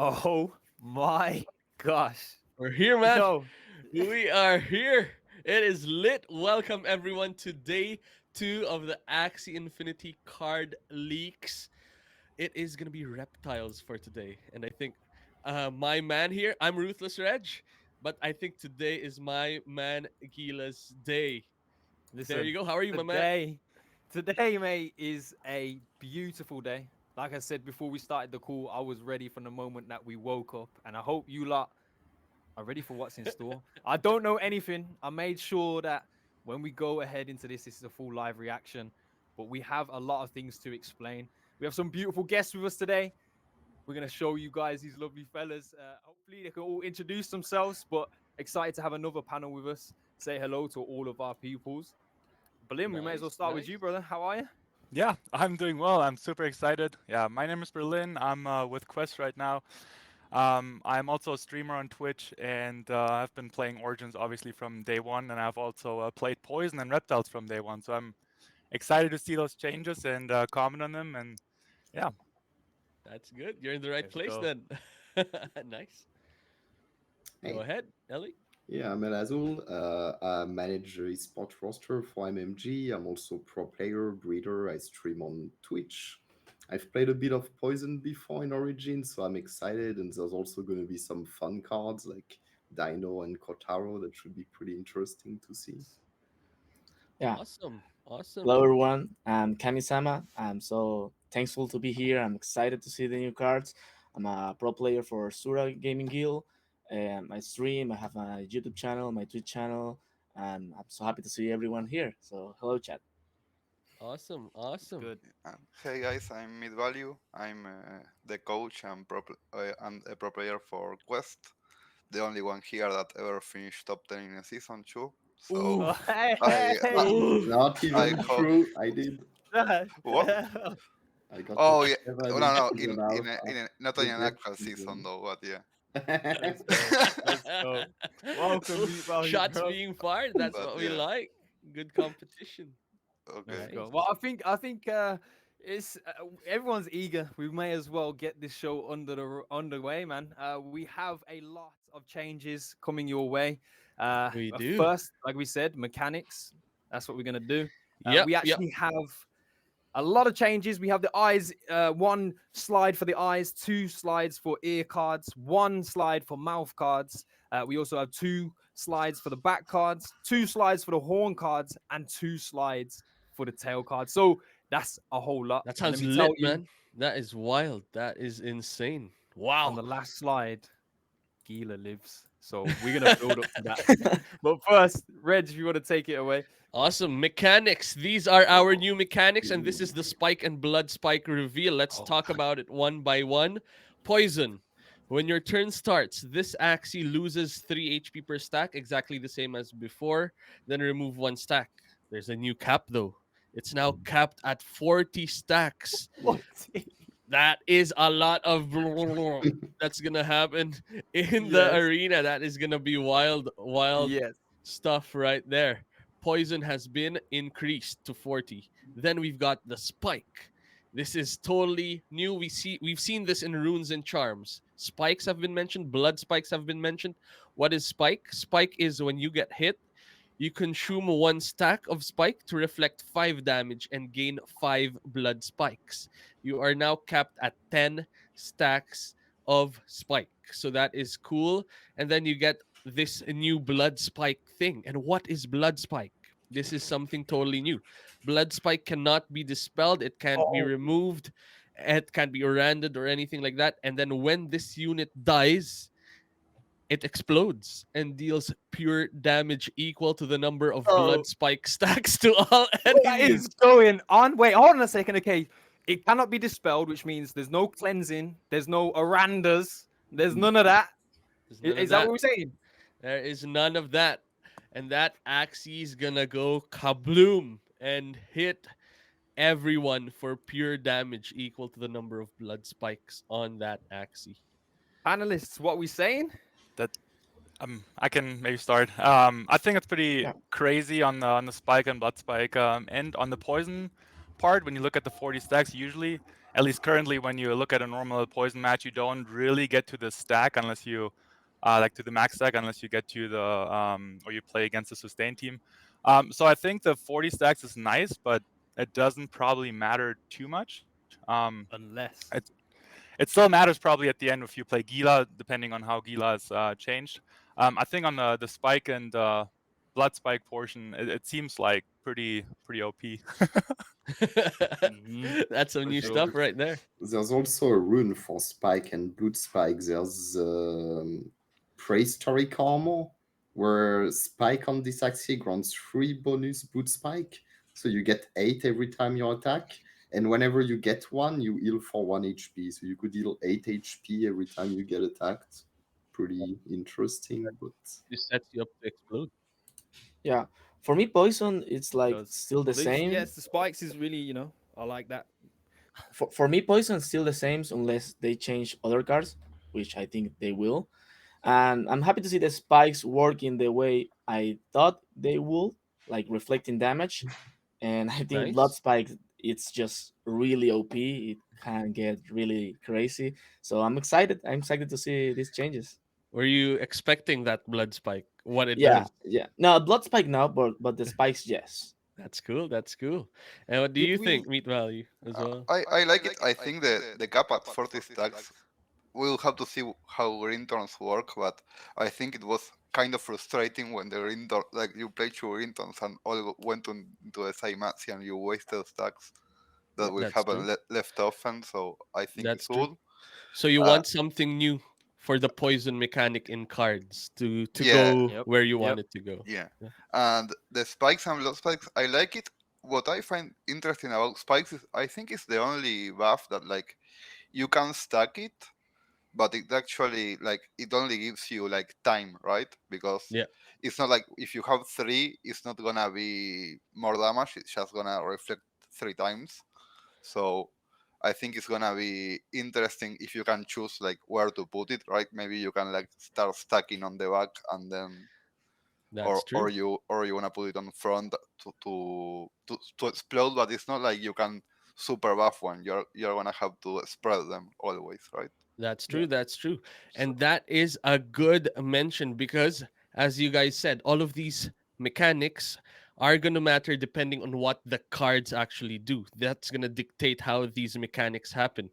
Oh my gosh. We're here, man. Yo, We are here. It is lit. Welcome everyone to day two of the Axie Infinity card leaks. It is gonna be reptiles for today, and I think my man here. I'm Ruthless Reg, but I think today is my man Gila's day. There you listen, go. How are you, my man? today, today, mate, is a beautiful day. Like I said before we started the call, I was ready from the moment that we woke up, and I hope you lot are ready for what's in store. I don't know anything. I made sure that when we go ahead into this is a full live reaction, but we have a lot of things to explain. We have some beautiful guests with us today. We're going to show you guys these lovely fellas. Hopefully, they can all introduce themselves, but excited to have another panel with us. Say hello to all of our pupils. Berlin, we may as well Nice, start with nice. you, brother. How are you? Yeah, I'm doing well. I'm super excited. Yeah, my name is Berlin. I'm with Quest right now. I'm also a streamer on Twitch, and I've been playing Origins obviously from day one, and I've also played Poison and Reptiles from day one. So I'm excited to see those changes and comment on them. And yeah, That's good. You're in the right Let's place go. then. Nice. Go Hey, ahead, Ellie. yeah, I'm El Azul. I manage the sport roster for MMG. I'm also pro player, breeder. I stream on Twitch. I've played a bit of Poison before in Origin, so I'm excited. And there's also going to be some fun cards like Dino and Kotaro that should be pretty interesting to see. Yeah. Awesome, awesome. Hello, everyone. I'm Kami-sama. I'm so thankful to be here. I'm excited to see the new cards. I'm a pro player for Sura Gaming Guild. I stream. I have my YouTube channel, my Twitch channel, and I'm so happy to see everyone here. So, hello, chat. Awesome, It's awesome. good. Hey guys, I'm Mid Value. I'm the coach and and a pro player for Quest, the only one here that ever finished top 10 in a season too. So Oh, Oof, hey, I hey. oof. Not I even hope true. I did. what? I got top Oh yeah, 7 oh, in no, season in alpha a, not in an actual season redemption though, but yeah. Let's go. Let's go. Welcome, Ooh, Meat Value, shots bro. being fired. That's But what we yeah, like. Good competition. Let's okay. go. Nice. Well, I think it's everyone's eager. We may as well get this show underway, man. We have a lot of changes coming your way. We do. First, like we said, mechanics. That's what we're gonna do. Yep, We yep. actually have a lot of changes. We have the eyes, one slide for the eyes, two slides for ear cards, one slide for mouth cards. We also have two slides for the back cards, two slides for the horn cards, and two slides for the tail cards. So that's a whole lot. That And let sounds me tell lit, you, man. That is wild. That is insane. on Wow. the last slide, Gila lives. So we're gonna build up to that. But first, Reg, if you want to take it away. Awesome. Mechanics. These are our new mechanics, and this is the Ooh. spike and blood spike reveal. Let's Oh, talk about it one by one. Poison. When your turn starts, this Axie loses 3 HP per stack, exactly the same as before. Then remove one stack. There's a new cap, though. It's now capped at 40 stacks. what? That is a lot of that's gonna happen in the Yes. arena. That is gonna be wild, wild Yes. stuff right there. Poison has been increased to 40. Then we've got the spike. This is totally new. We've seen this in runes and charms. Spikes have been mentioned, blood spikes have been mentioned. What is spike? Spike is when you get hit, you consume one stack of spike to reflect 5 damage and gain 5 blood spikes. You are now capped at 10 stacks of spike. So that is cool. And then you get this new blood spike thing. And what is blood spike? This is something totally new. Blood spike cannot be dispelled, it can't be Oh, removed, it can't be oranded or anything like that. And then when this unit dies, it explodes and deals pure damage equal to the number of blood bro. spike stacks to all What is enemies. going on? Wait, hold on a second. Okay, it cannot be dispelled, which means there's no cleansing, there's no orandas, there's none of that. There's none of Is that what that. we're saying? There is none of that. And that Axie's gonna go kabloom and hit everyone for pure damage equal to the number of blood spikes on that Axie. Analysts, what we saying? that I can maybe start. I think it's pretty Yeah. crazy on the spike and blood spike, and on the poison part. When you look at the 40 stacks, usually at least currently, when you look at a normal poison match, you don't really get to the stack unless you like to the max stack unless you get to the or you play against the sustain team. So I think the 40 stacks is nice, but it doesn't probably matter too much. Unless. It still matters probably at the end if you play Gila, depending on how Gila is changed. I think on the spike and blood spike portion, it seems like pretty OP. Mm-hmm. That's some For new sure. stuff right there. There's also a rune for Spike and Blood Spike. There's Prehistoric Armor, where Spike on this axis grants 3 bonus Blood Spike. So you get 8 every time you attack. And whenever you get one, you heal for 1 HP. So you could heal 8 HP every time you get attacked. Pretty interesting, but This sets you up to explode. Yeah, for me, poison it's It like does. still the But it's, same. yes, the spikes is really, I like that. For me, poison still the same unless they change other cards, which I think they will. And I'm happy to see the spikes working the way I thought they would, like reflecting damage. And I think blood Nice. spike it's just really OP. It can get really crazy. So I'm excited. I'm excited to see these changes. Were you expecting that blood spike? What it Yeah, does? yeah. No, blood spike now, but the spikes, yes. That's cool. That's cool. And what do Did you we? think, meat value as well? I like it. I think the cap at 40 stacks, we'll have to see how green turns work, but I think it was kind of frustrating when the green turn, like you played 2 green turns and all went into the same match and you wasted stacks that will That's happen true. left often. So I think it's That's true. good. So you Uh, want something new for the poison mechanic in cards to yeah, go Yep. where you Yep. want it to go. yeah. Yeah. And the spikes and blood spikes, I like it. What I find interesting about spikes is I think it's the only buff that like you can stack it, but it actually like it only gives you like time, right? Because Yeah, it's not like if you have three, it's not gonna be more damage. It's just gonna reflect 3 times. So I think it's gonna be interesting if you can choose like where to put it, right? Maybe you can like start stacking on the back and then that's true. or you wanna put it on front to explode, but it's not like you can super buff one. You're gonna have to spread them always, right? That's Yeah. true. That's true. So And that is a good mention because, as you guys said, all of these mechanics are going to matter depending on what the cards actually do. That's going to dictate how these mechanics happen.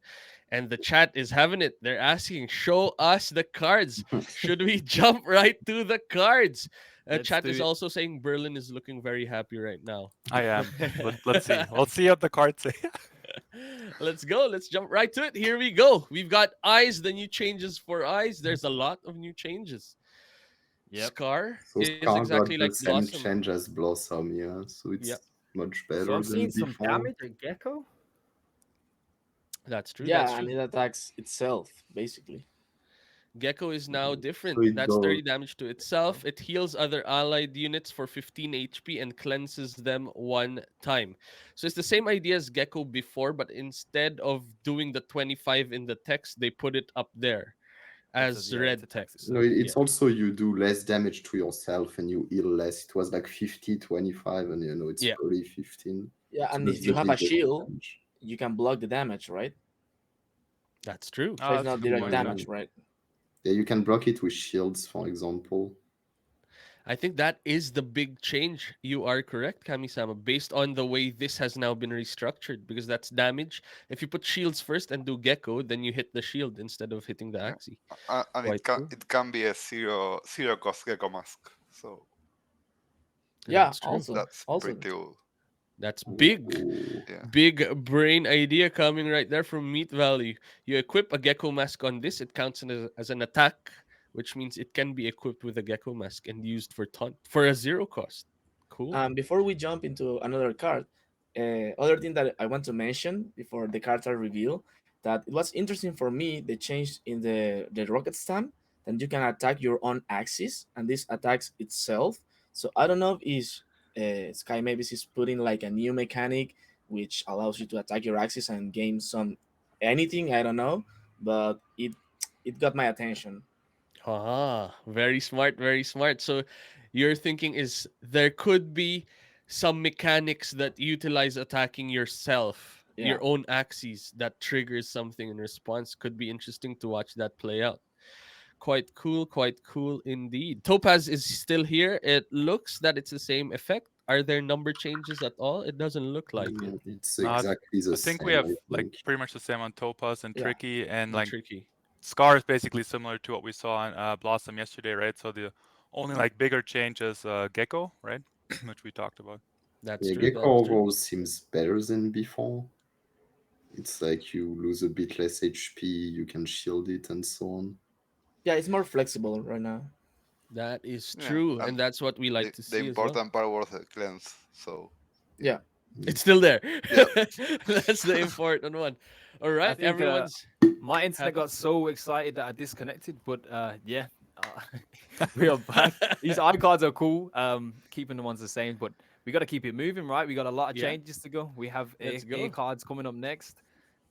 And the chat is having it. They're asking, show us the cards. Should we jump right to the cards? Let's Chat do is it. also saying Berlin is looking very happy right now. I am. Let's see. We'll see what the cards say. Let's go. Let's jump right to it. Here we go. We've got eyes, the new changes for eyes. There's a lot of new changes. Yep. Scar so is Scar exactly got like the same Blossom. change as Blossom, yeah. So Yep, it's much So better I've than seen some before. damage at Gecko. that's true. That's Yeah, and true. it attacks itself basically. Gecko is now So different. it That's does 30 damage to itself. It heals other allied units for 15 HP and cleanses them 1 time. So it's the same idea as Gecko before, but instead of doing the 25 in the text, they put it up there as It's a red text text. no, itself. Yeah, it's also you do less damage to yourself and you heal less. It was like 50, 25, and it's yeah, 30, 15. Yeah, So and that's if you the have a biggest shield, change. you can block the damage, right? that's true. So Oh, it's that's a not good direct point. Yeah. damage, right? Yeah, you can block it with shields, for example. I think that is the big change. You are correct, Kami-sama, based on the way this has now been restructured, because that's damage. If you put shields first and do Gecko, then you hit the shield instead of hitting the yeah, Axie. and Quite cool. it can be a zero cost gecko mask. So Yeah, That's true. also, that's also. pretty cool. That's big. Ooh. Yeah. Big brain idea coming right there from Meat Valley. You equip a Gecko Mask on this, it counts as an attack, which means it can be equipped with a Gecko Mask and used for taunt for a 0 cost. Cool. Before we jump into another card, other thing that I want to mention before the cards are revealed, that it was interesting for me the change in the rocket stamp that you can attack your own axis and this attacks itself. So I don't know if Sky Mavis is putting like a new mechanic which allows you to attack your axis and gain some anything. I don't know, but it got my attention. Ah, very smart, very smart. So your thinking is there could be some mechanics that utilize attacking yourself Yeah. your own axes that triggers something in response. Could be interesting to watch that play out. Quite cool indeed. Topaz is still here. It looks that it's the same effect. Are there number changes at all? It doesn't look like it. It's No, exactly the I think we same, have I like think. pretty much the same on Topaz and Yeah. Tricky, and And like tricky. Scar is basically similar to what we saw on Blossom yesterday, right? So the only like bigger change is Gecko, right? Which we talked about. That's Yeah, true. Gecko That's true. overall seems better than before. It's like you lose a bit less HP, you can shield it and so on. Yeah, it's more flexible right now. That is Yeah, true, and and that's what we like to the see as well. important part was the cleanse. So yeah, Yeah. It's still there. yeah. That's the important one. All I right, think everyone's my internet happy. got so excited that I disconnected. But yeah, uh, we are back. These iCards are cool. Keeping the ones the same, but we got to keep it moving, right? We got a lot of Yeah, changes to go. We have let's air go. cards coming up next.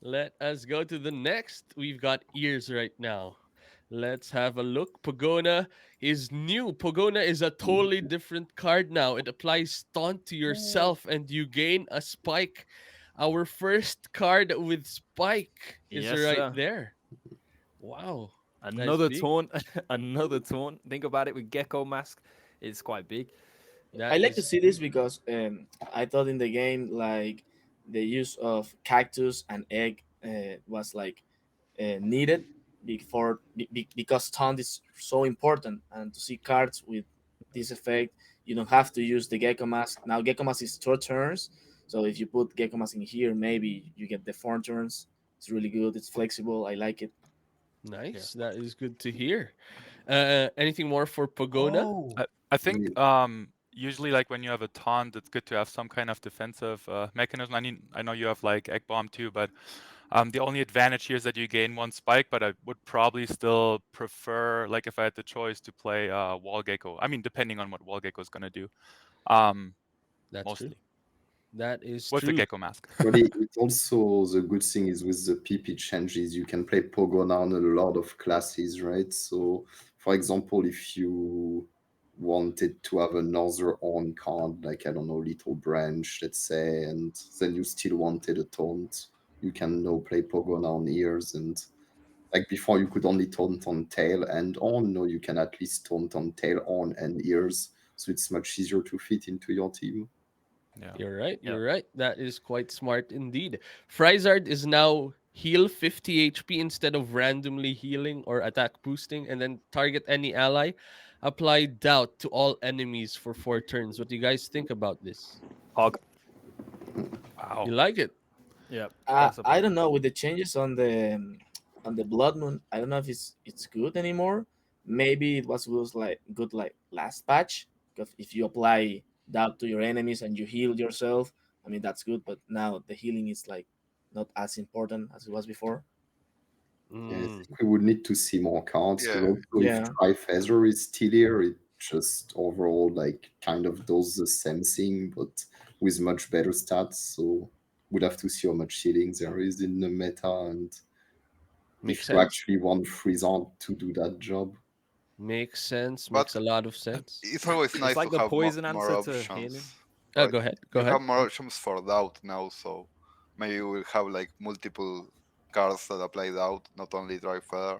Let us go to the next. We've got ears right now. Let's have a look. Pogona is new. Pogona is a totally different card now. It applies taunt to yourself and you gain a spike. Our first card with spike is Yes, right sir. there. Wow. That's Another big. taunt, another taunt. Think about it with Gecko Mask. It's quite big. I That like to is see this because I thought in the game like the use of cactus and egg was like needed because taunt is so important, and to see cards with this effect, you don't have to use the Gecko Mask. Now Gecko Mask is 2 turns, so if you put Gecko Mask in here, maybe you get the 4 turns. It's really good. It's flexible. I like it. Yeah. nice. That is good to hear. Anything more for Pogona? Oh, I think Mm, usually like when you have a taunt, it's good to have some kind of defensive mechanism. I mean, I know you have like egg bomb too, but the only advantage here is that you gain one spike. But I would probably still prefer, like if I had the choice, to play wall gecko. I mean, depending on what wall gecko is gonna do, um, That's true. mostly That is with the true. gecko mask. But it also, the good thing is with the PP changes, you can play Pogona on a lot of classes, right? So, for example, if you wanted to have another on card, like, I don't know, Little Branch, let's say, and then you still wanted a taunt, you can now play Pogona on ears. And like before, you could only taunt on tail and on. Now you can at least taunt on tail, on, and ears. So it's much easier to fit into your team. Yeah. You're right. yeah. You're right. That is quite smart indeed. Friezard is now heal 50 HP instead of randomly healing or attack boosting, and then target any ally. Apply doubt to all enemies for 4 turns. What do you guys think about this? Hog. Wow. You like it? Yeah, that's a I bug. don't know with the changes on the Blood Moon. I don't know if it's good anymore. Maybe it was like good like last patch. Because if you apply doubt to your enemies and you heal yourself, I mean that's good. But now the healing is like not as important as it was before. Yeah, I Mm, think we would need to see more cards, but Yeah, also if Yeah, Tri-Feather is still here, it just overall like kind of does the same thing, but with much better stats. So we'd have to see how much healing there is in the meta, and makes if you sense. actually want Freezant to do that job. Makes sense. but Makes a lot of sense. it's always It's nice to like the have poison more answer to options, healing. right? Go ahead. Go You ahead. have more options for doubt now, so maybe we'll have like multiple cards that apply doubt, not only dry feather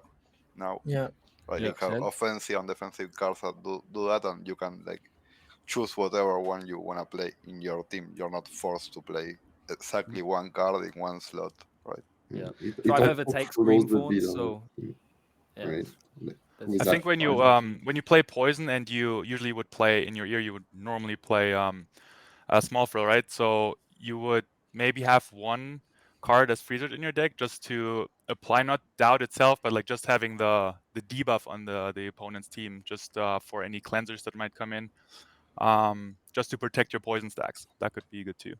now. yeah. Right, you Yeah. Makes have sense. offensive and defensive cards that do that, and you can like choose whatever one you wanna play in your team. You're not forced to play exactly one card in one slot, right? Yeah. It Trifeather also takes green flows a bit thorns, on so yeah, right like, there's with I that think some when poison. you play poison and you usually would play in your ear, you would normally play a small frill, right? So you would maybe have one card as freezer in your deck just to apply not doubt itself, but like just having the debuff on the opponent's team, just for any cleansers that might come in, just to protect your poison stacks. That could be good too.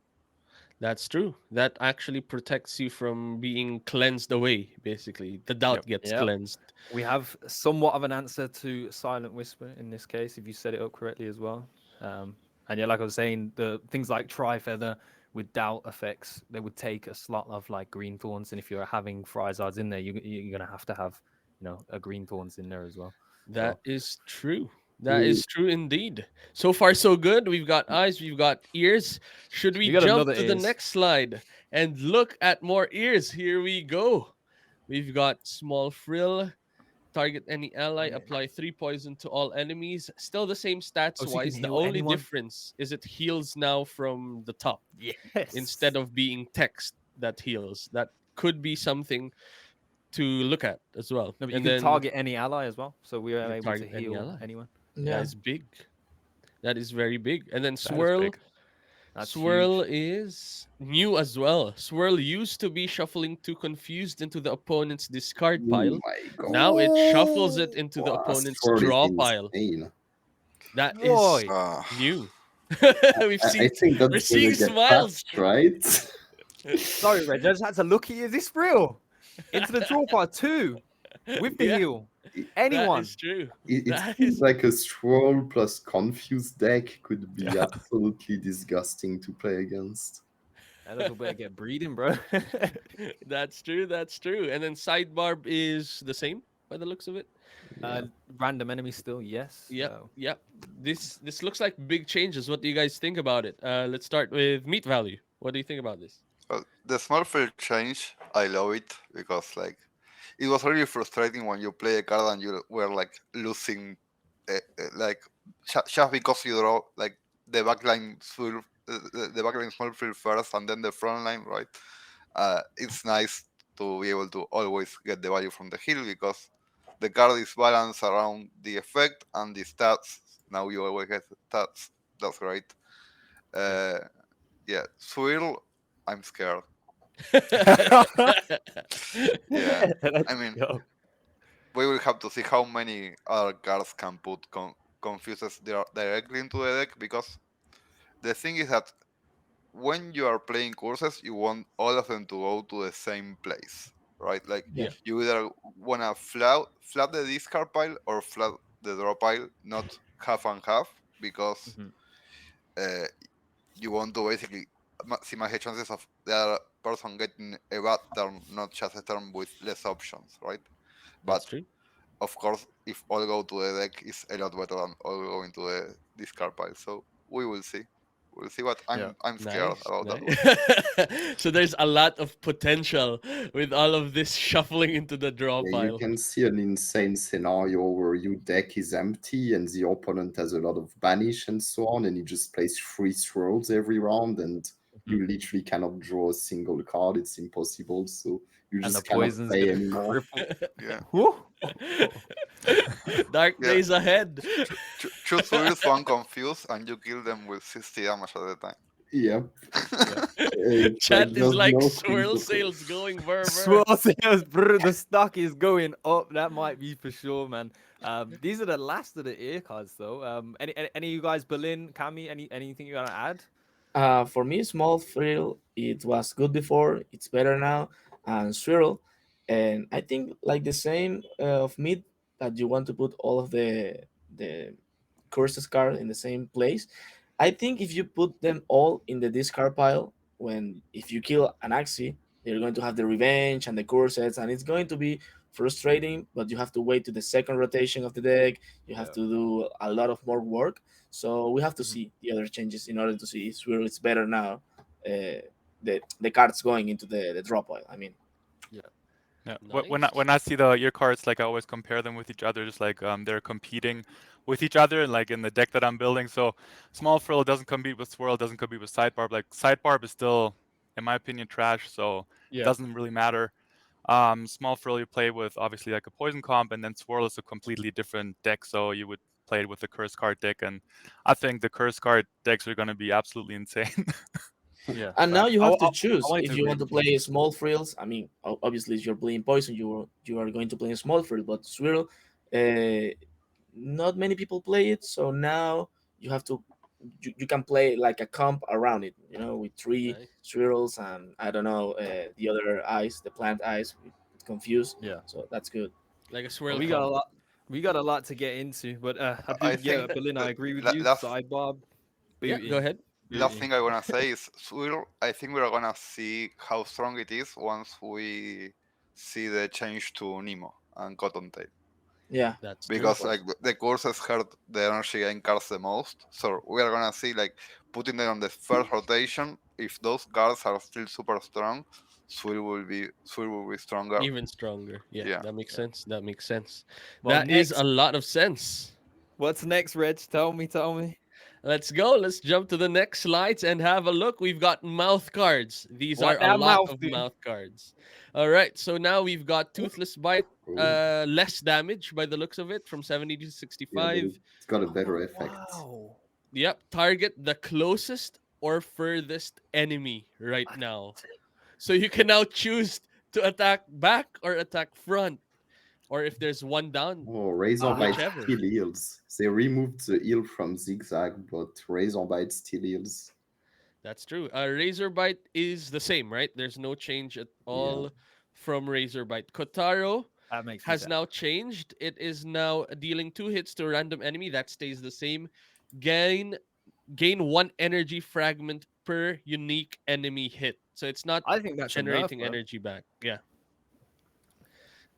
That's true. That actually protects you from being cleansed away, basically. The doubt Yep. gets Yeah. cleansed. We have somewhat of an answer to Silent Whisper in this case, if you set it up correctly as well. And yeah, like I was saying, the things like Trifeather with doubt effects, they would take a slot of like green thorns, and if you're having Friezards in there, you're gonna have a green thorns in there as well. That So is true. That we, is true indeed. So far, so good. We've got eyes, we've got ears. Should we you got jump another to the ears. next slide? And look at more ears. Here we go. We've got Small Frill. Target any ally, Yeah. apply 3 poison to all enemies. Still the same stats Oh, so you can wise. The heal only anyone? difference is it heals now from the top Yes. instead of being text that heals. That could be something to look at as well. No, but you And can then target any ally as well, so we you are can able to target any heal ally. anyone. That Yeah. is big. That is very big. And then That is Swirl. big. That's Swirl huge. is new as well. Swirl used to be shuffling too confused into the opponent's discard Oh pile. my god. Now it shuffles it into the Wow, opponent's Swirl is draw pile. insane. That is Boy, Uh, new. We've I seen think we're that's gonna seeing get smiles. patched, right? sorry, Reg. I just had to look at you. Is this real? Into the draw part two with the Yeah, heal. It, that Anyone? is true. it That seems is like a Swirl plus Confused deck could be Yeah. absolutely disgusting to play against. That little better get breeding, bro. that's true. That's true. And then sidebar is the same by the looks of it. uh, Yeah. random enemy still, yes. Yep. Yep. This looks like big changes. What do you guys think about it? Let's start with meat value. What do you think about this? well, the small field change, I love it because like it was really frustrating when you play a card and you were like losing, like just because you draw like the backline full, the backline small field first and then the front line, right? It's nice to be able to always get the value from the hill because the card is balanced around the effect and the stats. Now you always get the stats. That's great. Yeah. Uh, yeah, Swirl, I'm scared. Yeah, I Let's mean, go. we will have to see how many other cards can put confuses directly into the deck because the thing is that when you are playing courses, you want all of them to go to the same place, right? Like Yeah. Yeah. you either wanna flap the discard pile or flap the draw pile, not half and half, because Mhm. uh, you want to basically maximize the chances of the other person getting a bad turn, not just a turn with less options, right? That's But true. of course, if all go to the deck, is a lot better than all going to the discard pile. So we will see. We'll see. What Yeah. I'm scared Nice, about that nice. one. So there's a lot of potential with all of this shuffling into the draw Yeah, you pile. can see an insane scenario where your deck is empty and the opponent has a lot of banish and so on, and he just plays three swirls every round, and Mhm. you literally cannot draw a single card. It's impossible, so you And the just cannot poison's play gonna anymore. cripple. Yeah, Woo! Dark yeah. days ahead. Choose wheels one confused, and you kill them with 60 damage at a time. Yeah, Yeah. it's like Chat is there's like no swirl principle. sales going burr burr. Swirl sales, bro. The stock is going up. That might be for sure, man. These are the last of the ear cards, though. Any of you guys, Berlin, Cami, anything you gotta add? For me, small frill it was good before. It's better now, and swirl, and I think like the same of meat that you want to put all of the curses card in the same place. I think if you put them all in the discard pile, when if you kill an Axie, you're going to have the revenge and the corsets, and it's going to be frustrating. But you have to wait to the second rotation of the deck. You have Yeah. to do a lot of more work. So we have to Mhm. see the other changes in order to see if Swirl is better now. The cards going into the drop pile. I mean, Yeah. Yeah. Nice. When I see the your cards, like I always compare them with each other, just like they're competing with each other, like in the deck that I'm building. So small frill doesn't compete with swirl, doesn't compete with sidebar. Like sidebar is still, in my opinion, trash. So it Yeah, doesn't really matter. Small frill you play with obviously like a poison comp, and then swirl is a completely different deck. So you would play it with the curse card deck, and I think the curse card decks are going to be absolutely insane. Yeah. and now Facts. you have to choose wanted to if you agree want to with you. play small frills. I mean, obviously, if you're playing poison, you are going to play a small frill, but Swirl, uh, not many people play it. So now you have to you can play like a comp around it. You know, with three nice. swirls and I don't know the other eyes, the plant eyes, confused. Yeah. So that's good. Like a Well, swirl we got a comp. lot. We got a lot to get into, but I do. I Yeah, think Berlin, I the agree with you. last Sidebar, Yeah, go booty, ahead. last booty. thing I wanna say is Swirl. I think we're gonna see how strong it is once we see the change to Nemo and Cottontail. Yeah, That's true. of Because like course. the courses hurt the energy gain cards the most. So we are gonna see like putting them on the first rotation if those cards are still super strong, Swirl will be stronger. Even stronger. Yeah, Yeah. that makes Yeah. sense. That makes sense. Well, That is next, a lot of sense. what's next, Reg? Tell me, tell me. Let's go. Let's jump to the next slides and have a look. We've got mouth cards. These are What a that lot mouth of do? mouth cards. All right. So now we've got Toothless Bite, Oh, less damage by the looks of it, from 70 to yeah, but 65. it's got a Oh better effect. wow! Yep. Target the closest or furthest enemy right I now. So you can now choose to attack back or attack front, or if there's one down, Oh, Razor Bite whichever. still heals. They removed the heal from Zigzag, but Razor Bite still heals. That's true. Razor Bite is the same, right? There's no change at Yeah. all from Razor Bite. Kotaro that makes me has sad. now changed. It is now dealing 2 hits to a random enemy. That stays the same. Gain gain 1 energy fragment per unique enemy hit. So it's not I think that's a nerf, generating bro. energy back. Yeah,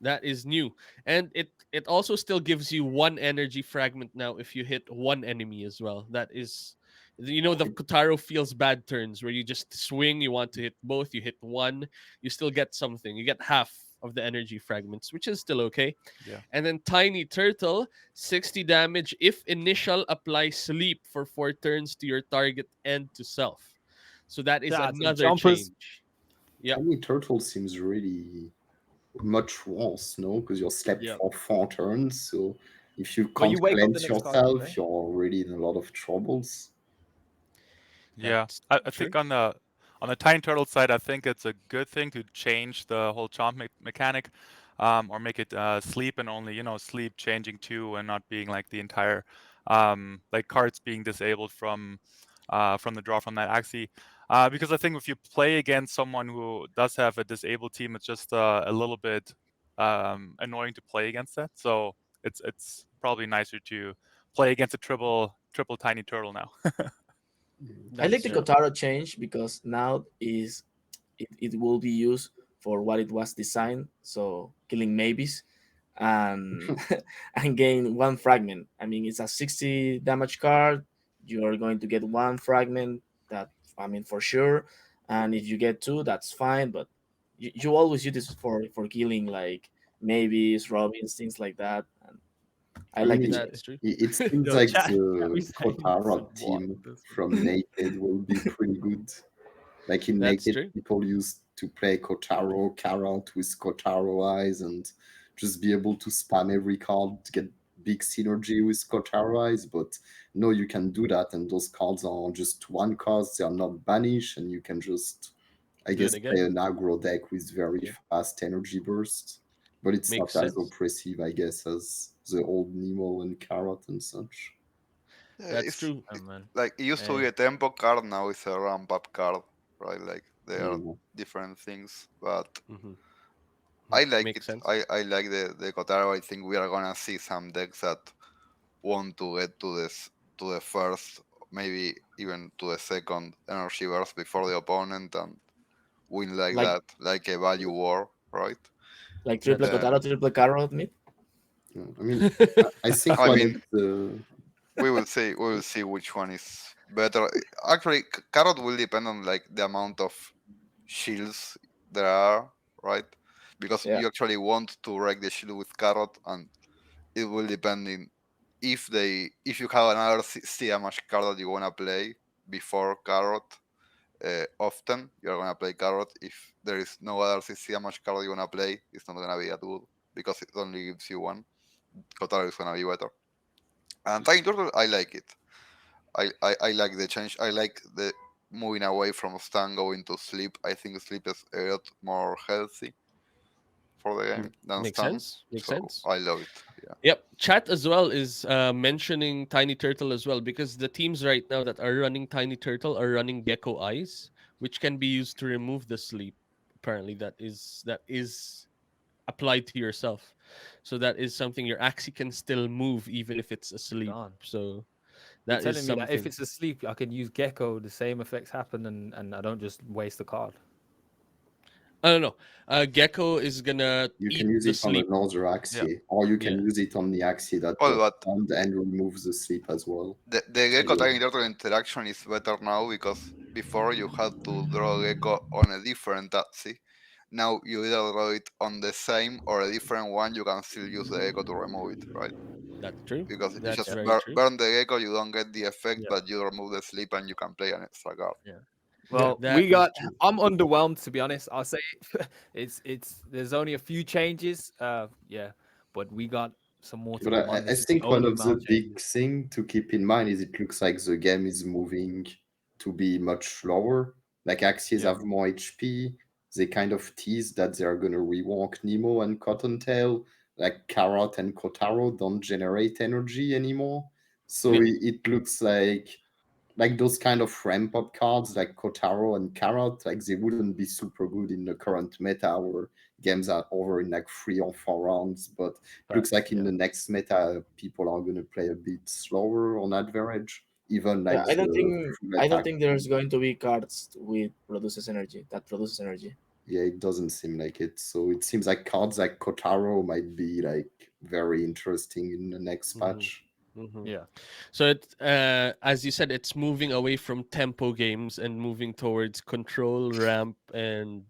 that is new. And it also still gives you 1 energy fragment now if you hit one enemy as well. That is, the Kotaro feels bad turns where you just swing, you want to hit both, you hit one, you still get something. You get half of the energy fragments, which is still okay. Yeah. And then Tiny Turtle, 60 damage if initial apply sleep for 4 turns to your target and to self. So that is Yeah, some another jumpers. change. Yep. Tiny Turtle seems really much worse, no? Because you're slept Yeah, for 4 turns, so if you but can't you wake up the cleanse next card you yourself, play. you're already in a lot of troubles. Yeah, That's I true. think on the Tiny Turtle side, I think it's a good thing to change the whole chomp mechanic, or make it sleep and only sleep changing to and not being like the entire like cards being disabled from the draw from that axis. Because I think if you play against someone who does have a disabled team, it's just a little bit annoying to play against that. So it's probably nicer to play against a triple Tiny Turtle now. Mm. I That like is the true. Kotaro change because now it will be used for what it was designed, so killing maybes and and gain 1 fragment. I mean, it's a 60 damage card. You're going to get 1 fragment. That, I mean, for sure. And if you get two, that's fine. But you always use this for killing like maybes, robins, things like that. And I I like mean, the That's change. true. it seems Yo, like chat the we saying Kotara some what? team from Naked will be pretty good. Like in That's Naked, true. people used to play Kotaro Carrot with Kotaro eyes and just be able to spam every card to get big synergy with Kotaro eyes. But no, you can do that, and those cards are just one cost, they are not banished, and you can just, I Do it guess, play again. an aggro deck with very Yeah. fast energy burst. But it's Makes not as sense. oppressive, I guess, as the old Nemo and Carrot and such. Yeah, That's true. Oh, man. like it used to be Hey, a tempo card, now it's a ramp up card, right? Like they are Yeah. different things, but Hmm. I like Makes it. sense. I like the Kotaro. I think we are gonna see some decks that want to get to the first, maybe even to the second energy burst before the opponent and win like Like that, like a value war, right? triple That's Uh, Kotaro, triple Carrot mid. Yeah. I mean, I think I when mean, it we will see. We will see which one is better. Actually, Carrot will depend on like the amount of shields there are, right? Because Yeah. you actually want to wreck the shield with Carrot, and it will depend in if you have another damage card that you wanna play before Carrot. Often you're gonna play Carrot. If there is no other CC damage card you wanna play, it's not gonna be that good because it only gives you one. Kotaro is gonna be better. And Tiny Turtle, I like it. I like the change. I like the moving away from stun going to sleep. I think sleep is a lot more healthy for the game than Makes stun. sense. Makes So sense. I love it. Yeah. Yep. Chat as well is mentioning Tiny Turtle as well, because the teams right now that are running Tiny Turtle are running Gecko Eyes, which can be used to remove the sleep. Apparently, that is applied to yourself. So that is something your Axie can still move even if it's asleep. gone. So You're that is telling me that if something. it's asleep, I can use Gecko, the same effects happen, and I don't just waste the card. I don't know. Gecko is gonna You can eat use the it on sleep. another Yeah. axis, or you can Yeah. use it on the axis that Well, got but burned and remove the sleep as well. the I gecko see. target turtle interaction is better now because before you had to draw a gecko on a different axis. Now you either draw it on the same or a different one. You can still use the gecko to remove it, right? That's true. Because if you That's just very true. burn the gecko, you don't get the effect, Yeah. but you remove the sleep and you can play an extra card. Yeah. Yeah. Well, That we is got. true. I'm underwhelmed to be honest. I'll say it's. There's only a few changes. Yeah, but we got some more to But come on. I This is the think one only of the amount big changes. thing to keep in mind is it looks like the game is moving to be much slower. Like Axis Yeah. have more HP. They kind of tease that they are gonna rework Nemo and Cottontail. Like Carrot and Kotaro don't generate energy anymore. So Yeah. it looks like those kind of ramp up cards like Kotaro and Carrot, like they wouldn't be super good in the current meta where games are over in like 3 or 4 rounds. But it looks Facts. like in Yeah. the next meta, people are gonna play a bit slower on average. Even Yeah, like the full I don't attack. think there's going to be cards with produces energy. Yeah, it doesn't seem like it. So it seems like cards like Kotaro might be like very interesting in the next Mm-hmm. patch. Mm-hmm. Yeah. So as you said, it's moving away from tempo games and moving towards control, ramp, and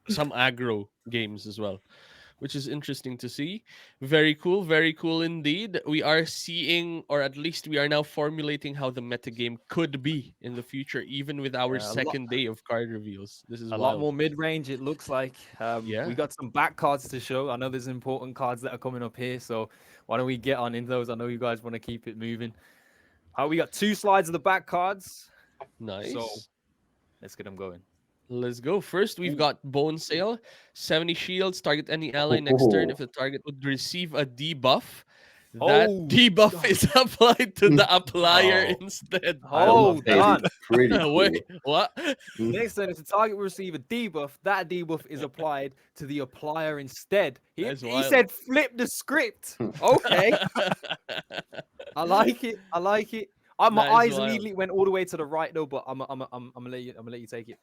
some aggro games as well, which is interesting to see. Very cool indeed. We are seeing, or at least we are now formulating how the metagame could be in the future, even with our Yeah. second day of card reveals. This is A lot wild. more mid range. It looks like. We Yeah, got some back cards to show. I know there's important cards that are coming up here. So why don't we get on in those? I know you guys want to keep it moving. We got two slides of the back cards. So nice. let's get them going. Let's go. First, we've Ooh. got Bone Sail. 70 shields. Target any ally next turn. Oh, If the target would receive a debuff, that Oh, debuff is applied to the applier oh, instead. I love hold that. that is on. pretty Wait, cool. what? Mm. Next turn, if the target will receive a debuff, that debuff is applied to the applier instead. He, That's he wild. said flip the script. Okay, I like it. I like it. My That is eyes wild. immediately went all the way to the right though, but I'm gonna let you. I'm gonna let you take it.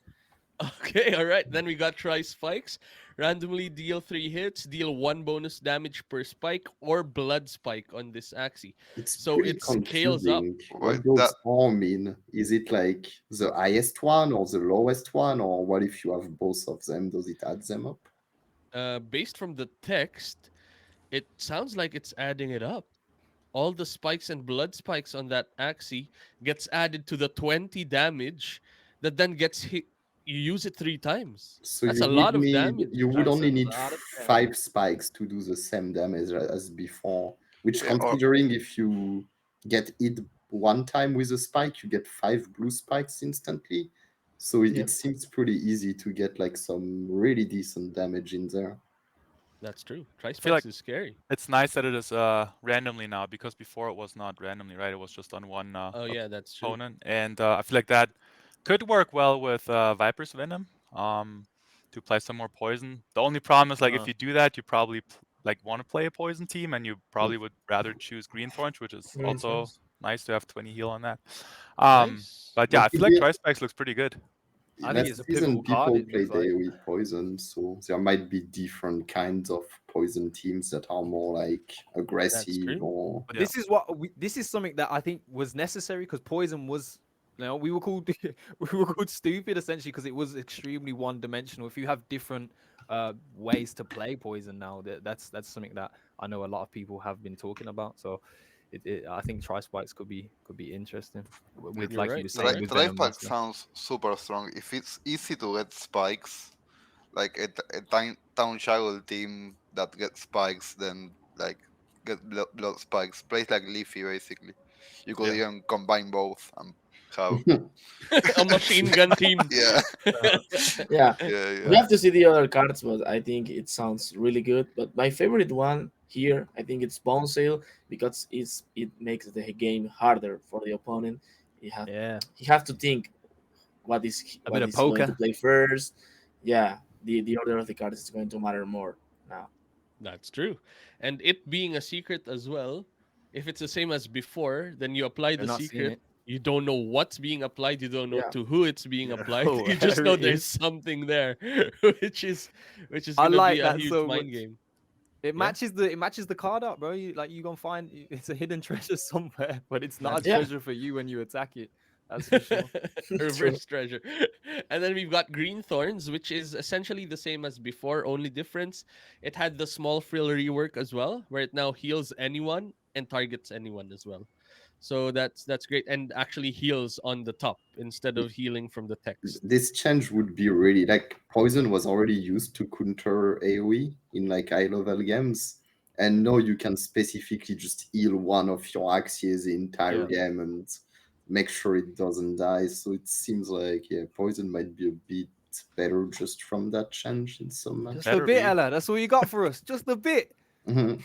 Okay, all right. Then we got try spikes. Randomly deal 3 hits, deal 1 bonus damage per spike or blood spike on this axis. It's So pretty it scales up. confusing. Wait, What that those all mean? Is it like the highest one or the lowest one, or what if you have both of them? Does it add them up? Based from the text, it sounds like it's adding it up. All the spikes and blood spikes on that axis gets added to the 20 damage that then gets hit. You use it 3 times. So That's a lot of you damage. would That's a only need lot of damage. 5 spikes to do the same damage as before. Which, yeah, or considering if you get hit one time with a spike, you get 5 blue spikes instantly. So it Yep. seems pretty easy to get like some really decent damage in there. That's true. Tri I feel like spikes is scary. it's nice that it is randomly now because before it was not randomly, right? It was just on one Oh yeah, that's true. opponent, and I feel like that could work well with Viper's Venom. To play some more poison. The only problem is like if Uh-huh. you do that, you probably like want to play a poison team, and you Mm. probably would rather choose Green Thorns, which is Green also Thorns. nice to have 20 heal on that. Nice. But yeah, But I feel like Trispikes looks pretty good. I think last it's a season, pivotal card. people It play looks like. daily poison, so there might be different kinds of poison teams that are more like That's aggressive true. or But Yeah. this is something that I think was necessary because poison was, we were called we were called stupid essentially because it was extremely one dimensional. If you have different ways to play poison now, that's something that I know a lot of people have been talking about. So I think tri spikes could be interesting with You're like you right. were You're saying right. with Drive Venom and Pack stuff. sounds super strong. If it's easy to get spikes, like town shadow team that gets spikes, then like get blood spikes. Plays like Leafy basically. You could Yeah. even combine both and have A machine gun team. yeah, Yeah, yeah, we yeah. have to see the other cards, but I think it sounds really good. But my favorite one here, I think it's Bone Sale because it makes the game harder for the opponent. Yeah, He have to think a bit what of is going to poker. play first. Yeah, the order of the cards is going to matter more now. That's true. And it being a secret as well, if it's the same as before, then you apply They're the not seeing secret it. You don't know what's being applied. You don't know Yeah. to who it's being You applied. know You just where know it there's is. something there, which is which is I gonna be like a that huge so mind much. game. It Yeah, matches the card up, bro. You gonna find it's a hidden treasure somewhere, but it's not a that's Yeah. treasure for you when you attack it. That's for sure. True. reverse treasure. And then we've got green thorns, which is essentially the same as before. Only difference, it had the small frill rework as well, where it now heals anyone and targets anyone as well. So that's great, and actually heals on the top instead of healing from the text. This change would be really like poison was already used to counter AoE in like high level games, and now you can specifically just heal one of your axes the entire Yeah. game and make sure it doesn't die. So it seems like yeah, poison might be a bit better just from that change in some Just a Better bit, be. Ella. That's all you got for us. Just a bit. Mhm.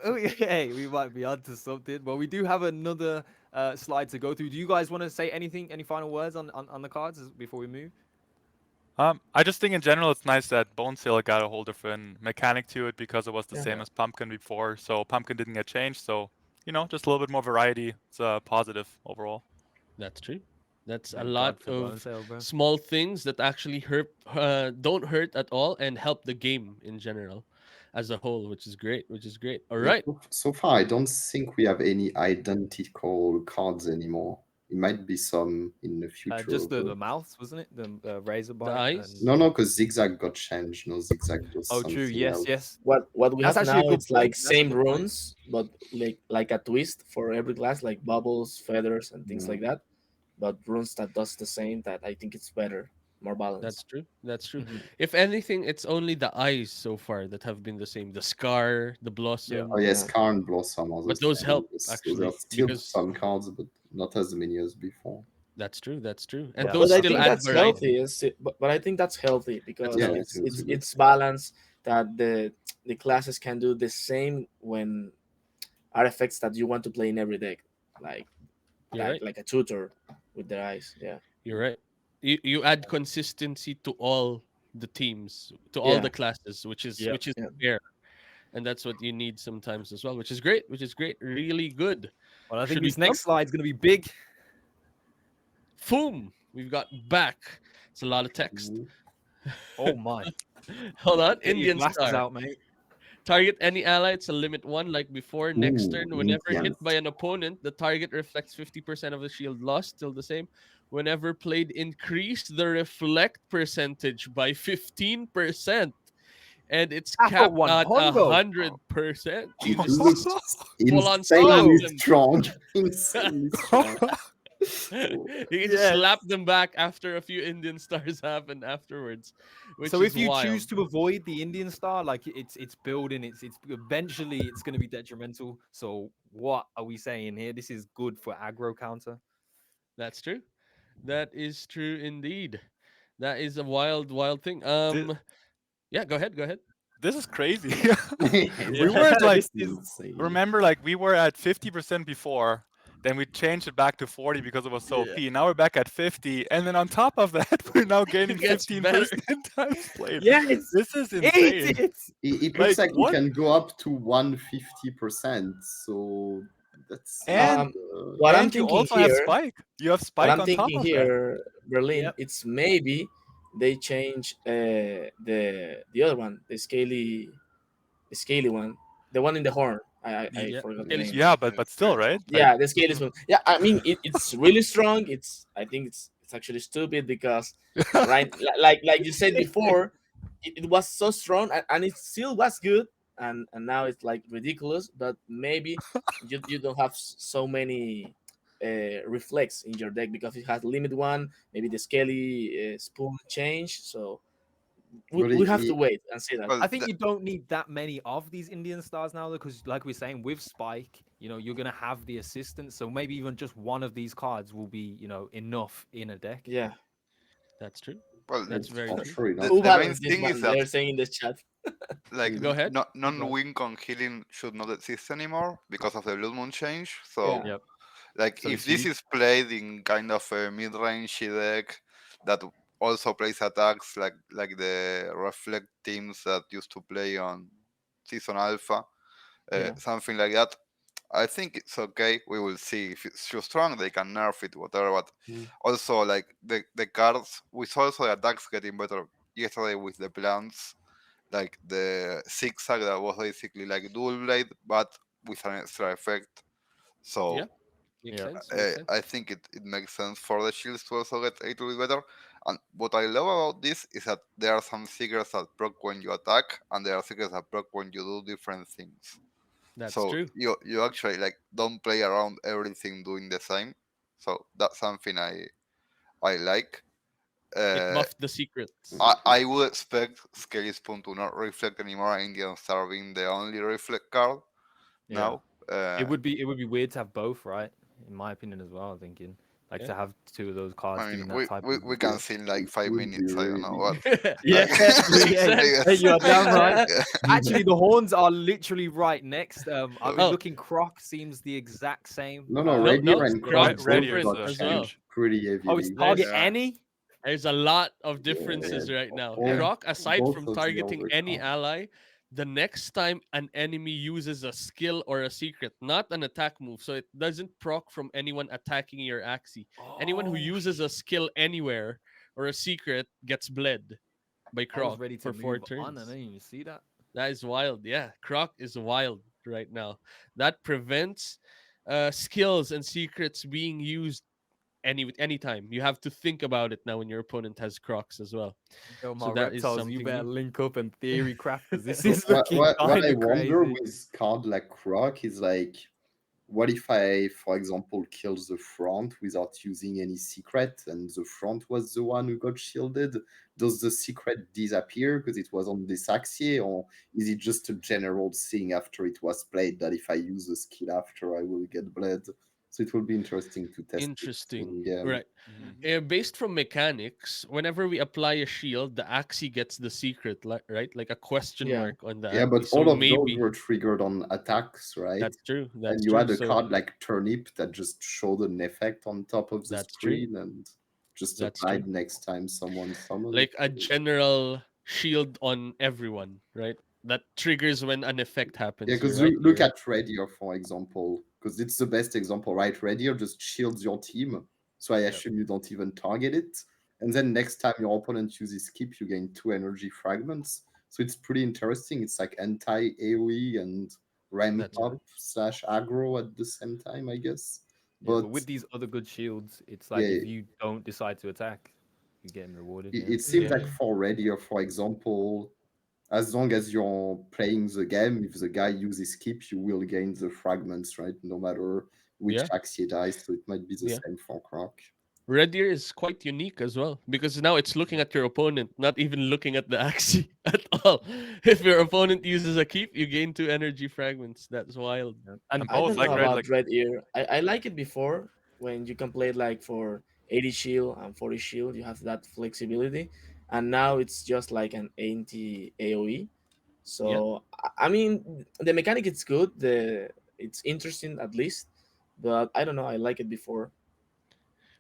Oh, yeah, hey, we might be onto something, but we do have another slide to go through. Do you guys want to say anything, any final words on the cards before we move? I just think in general it's nice that Bone Sail got a whole different mechanic to it because it was the Yeah. same as Pumpkin before. So Pumpkin didn't get changed. So just a little bit more variety. It's positive overall. That's true. That's a Thank lot God for Bone of Sale, bro. small things that actually hurt, don't hurt at all, and help the game in general, as a whole, which is great. Which is great. All Yeah, right. so far I don't think we have any identical cards anymore. It might be some in the future, Just the but mouths, wasn't it? The razor The bite and eyes. no, because zigzag got changed. No, zigzag does oh, true. something Yes, else. yes. What we That's have actually a now, good it's point. like That's a same good point. runes, but like a twist for every class, like bubbles, feathers, and things Mm. like that. But runes that does the same. That I think it's better, more That's balanced. true. That's true. Mhm. If anything, it's only the eyes so far that have been the same. The scar, the Yeah. Oh blossom, yes, Yeah. Karn Blossom are the but those same. help Yes. So there are actually still because some cards, but not as many as before. that's true. That's true, and Yeah, those But I that's still think true. add that's variety. healthy. But I think that's healthy That's because Yeah, I healthy. it's think it's it's a good it's card. balanced that the classes can do the same when artifacts that you want to play in every deck, like You're right. like a tutor with their eyes. Yeah. You're right. You add consistency to all the teams, to all Yeah. the classes, which is Yeah. Yeah. fair, and that's what you need sometimes as well, which is great. Which is great. Really good. Well, I think Should we this jump? next slide is going to be big. Boom. We've got back. It's a lot of text. Ooh. Oh my! Hold on. Get your Indian glasses Star. out, mate. Target any ally. It's a limit one, like before. Next Ooh, turn, whenever hit Indian. by an opponent, the target reflects 50% of the shield lost. Still the same. Whenever played, increase the reflect percentage by 15%. And it's I got capped one at a hundo. 100%. It Jesus. looks Full on slap insanely them. strong. Insanely strong. Oh, You can just Yes. slap them back after a few Indian stars happen afterwards, which So is if you choose wild. to avoid the Indian star, like it's building, it's eventually it's going to be detrimental. So what are we saying here? This is good for aggro counter. That's true. That is true indeed. That is a wild, wild thing. Thi- Yeah, go ahead, go ahead. This is crazy. We Yeah. were at like, This is insane. remember, like we were at 50% before. Then we changed it back to 40 because it was so yeah. OP. Now we're back at 50, and then on top of that, we're now gaining It gets better. 15% times played. Yes, This is eat insane. it. It looks Like like we what? can go up to 150%. So that's And Um, uh, what I'm and you thinking also have here, Spike. You have what Spike I'm on top thinking of that. here, Berlin, Yep. it's maybe they change the other one, the scaly one, the one in the horn. I Yeah, forgot the Kelly name. Yeah, Spoon. but still, right? Like Yeah, the scaly one. Yeah, I mean it's really strong. I think it's actually stupid because right, like you said before, it was so strong and it still was good, and now it's like ridiculous. But maybe you don't have so many reflex in your deck because it has limit one. Maybe the scaly spoon change. So but we have to wait and see that. Well, I think you don't need that many of these Indian stars now, because, like we're saying, with Spike, you're gonna have the assistance. So maybe even just one of these cards will be, enough in a deck. Yeah, That's true. well, That's very true. sure enough. who the main balanced this thing is one? that They're saying in the chat. like Go ahead. Go ahead. non-win con healing should not exist anymore because of the Blood Moon change. So Yeah. Yep. like So if it's this huge. is played in kind of a mid-range deck that also plays attacks like the reflect teams that used to play on season alpha, Yeah. something like that, I think it's okay. We will see if it's too strong. They can nerf it, whatever. But Mm. also, like the cards, we saw also the attacks getting better yesterday with the plants, like the zigzag that was basically like dual blade, but with an extra effect. Yeah, So makes Yeah. sense. Makes I sense. think it makes sense for the shields to also get a little bit better. And what I love about this is that there are some secrets that proc when you attack, and there are secrets that proc when you do different things. That's So true. you actually like don't play around everything doing the same. So that's something I like. It Uh, buffed the secrets. I would expect Scary Spoon to not reflect anymore. Indian Star being the only reflect card Yeah. now. Uh, It would be weird to have both, right? In my opinion as well. I'm thinking like Yeah. to have two of those cards I mean, doing that type of. we Yeah, can see in like it 5 minutes. would I be don't know really. what. Yeah, Like, hey, Makes hey, yes. you are damn right. sense. Actually, the horns are literally right next. I've been Oh, looking. Croc seems the exact same. No, no, no, Radier no. and Croc Croc's both Radier is different got as well. huge. changed pretty Oh, it's heavily. target There's Yeah. any. there's a lot of Yeah, differences right now. Yeah. all Croc, aside both from of the targeting other any cards. ally, the next time an enemy uses a skill or a secret, not an attack move, so it doesn't proc from anyone attacking your Axie. Anyone who Oh, uses a skill anywhere or a secret gets bled by I was Croc ready to for four move on. I turns. didn't even see that. That is wild. Yeah, Croc is wild right now. That prevents skills and secrets being used anytime. You have to think about it now when your opponent has Crocs as well. Yo, So my that is reptiles, you something better new. link up and theory craft because this But is looking what kind I of wonder crazy. with card like Croc is like, what if I, for example, kill the front without using any secret, and the front was the one who got shielded? Does the secret disappear because it was on this Axie, or is it just a general thing after it was played that if I use a skill after, I will get bled? So it will be interesting to test it Interesting. in game. Right. Mhm. Based from mechanics, whenever we apply a shield, the Axie gets the secret, right? Like a question Yeah. mark on the Yeah, but Axie. So all of those maybe were triggered on attacks, right? that's true. And That's you true. had a So card like Turnip that just showed an effect on top of the that's true. screen and just That's true. applied next time someone summoned. Like a general shield on everyone, right? That triggers when an effect Yeah, happens. You're because right. You're look right. at Radier, for example, because it's the best example, right? Radier just shields your team, so I Yep. assume you don't even target it. And then next time your opponent uses skip, you gain 2 energy fragments. So it's pretty interesting. It's like anti AoE and ramp That's up true. slash aggro at the same time, I guess. Yeah, but But with these other good shields, it's like yeah, if you don't decide to attack, you're getting rewarded. it, Yeah. it seems Yeah. like for Radier, for example, as long as you're playing the game, if the guy uses skip, you will gain the fragments, right? No matter which Yeah. axe he dies. So it might be the Yeah. same for Croc. Red Deer is quite unique as well because now it's looking at your opponent, not even looking at the Axie at all. If your opponent uses a keep, you gain 2 energy fragments. That's wild. Yeah. And And I both don't like know red about like Red Ear. I like it before when you can play it like for 80 shield and 40 shield. You have that flexibility, and now it's just like an anti AOE. Yeah. So I mean, the mechanic is good. It's interesting at least, but I don't know. I like it before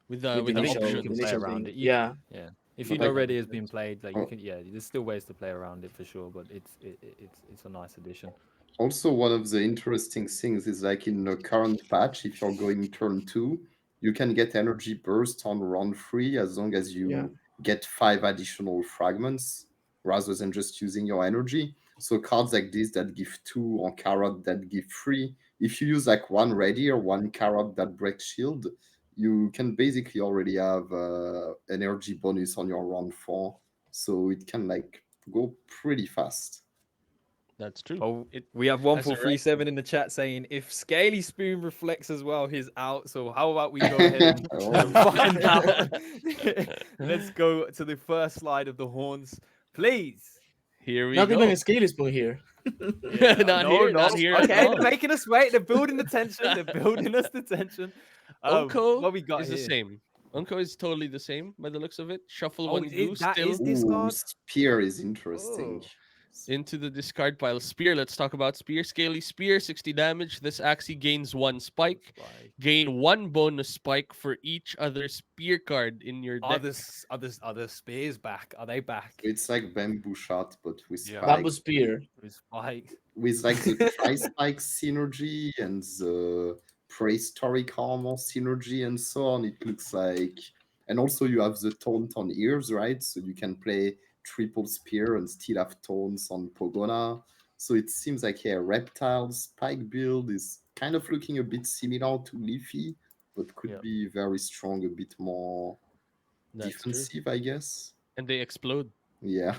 With with with the the I think you initial can the play options. initial around thing. it. Yeah, Yeah. If you but know I Like, like Ready it. has been played, like you oh, can, yeah, there's still ways to play around it for sure. But it's a nice addition. also, one of the interesting things is like in the current patch, if you're going turn 2, you can get energy burst on round 3 as long as Yeah, you get 5 additional fragments rather than just using your energy. So cards like this that give 2 or carrot that give 3, if you use like one ready or one carrot that breaks shield, you can basically already have energy bonus on your round 4. So it can like go pretty fast. That's true. Oh, It we have one has a four three ranking. seven in the chat saying if Scaly Spoon reflects as well, he's out. So how about we go ahead and, Oh. find out? Let's go to the first slide of the horns, please. Here we not even go. a scale is put here. Yeah, Not here, not here at Okay, they're all. making us wait. They're building the tension. They're building us the tension. Unko What we got is the here? same. Unko is totally the same by the looks of it. Shuffle Oh, one glue that still. is this Ooh, card. spear is interesting. Oh, Into the discard pile. Spear. Let's talk about Spear. Scaly Spear, 60 damage. This Axie gains one spike. Like, Gain one bonus spike for each other Spear card in your deck. are the spears back? Are they back? It's like bamboo shot, but with Yeah. Bamboo spikes. spear. With spikes. With like the tri-spike synergy and the prehistoric armor synergy and so on, it looks like. And also you have the taunt on ears, right? So you can play triple spear and still have taunts on Pogona. So it seems like Reptile spike build is kind of looking a bit similar to Leafy, but could Yep. be very strong, a bit more That's true. defensive, I guess. And they explode. Yeah.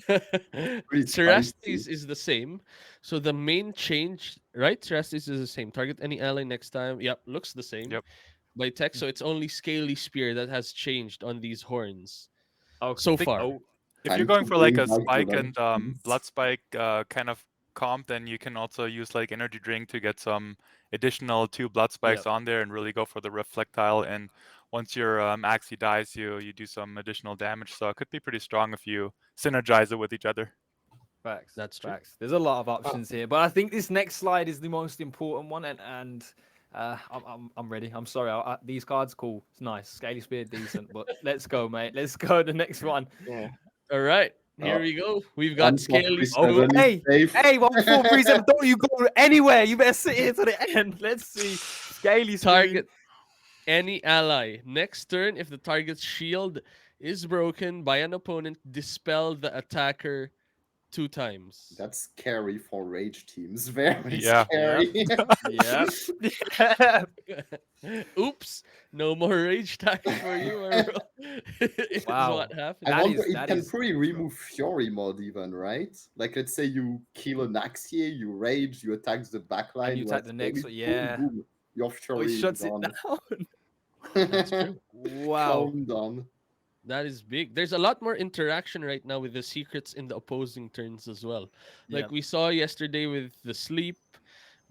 Pretty Cerastes spicy. is the same. So the main change, right? Cerastes is the same. Target any ally next time. Yep, looks the same Yep. by text. So it's only Scaly Spear that has changed on these horns Okay. so think- far. Oh, If Time you're going to for like bring a back the spike light and ones. blood spike kind of comp, then you can also use like energy drink to get some additional 2 blood spikes on there and really go for the reflectile. And once your Axie dies, you do some additional damage. So it could be pretty strong if you synergize it with each other. facts. That's true. Facts. There's a lot of options here, but I think this next slide is the most important one, and I'm ready. I'm sorry. These cards cool. It's nice. Scaly Spear decent, but let's go, mate. Let's go the next one. Yeah. All right, here Oh. we go. We've got Scaly Spear. Oh, hey, Safe. hey, 1437. Don't you go anywhere. You better sit here to the end. Let's see. Scaly Spear. Target any ally. Next turn, if the target's shield is broken by an opponent, dispel the attacker 2 times. That's scary for rage teams. Very Yeah. scary. Yeah. Yeah. Oops, no more rage tackle for you, Earl. Is Wow. what happened. I That wonder is- it that can is pretty strong. remove Fury mod even, right? Like let's say you kill an Axie, you rage, you attack the backline, you you attack have the next Fury, one, yeah. boom, boom, your Oh, Fury it is shuts it done. down. That's true. Wow. Calm down. That is big. There's a lot more interaction right now with the secrets in the opposing turns as well. Like Yeah. we saw yesterday with the sleep.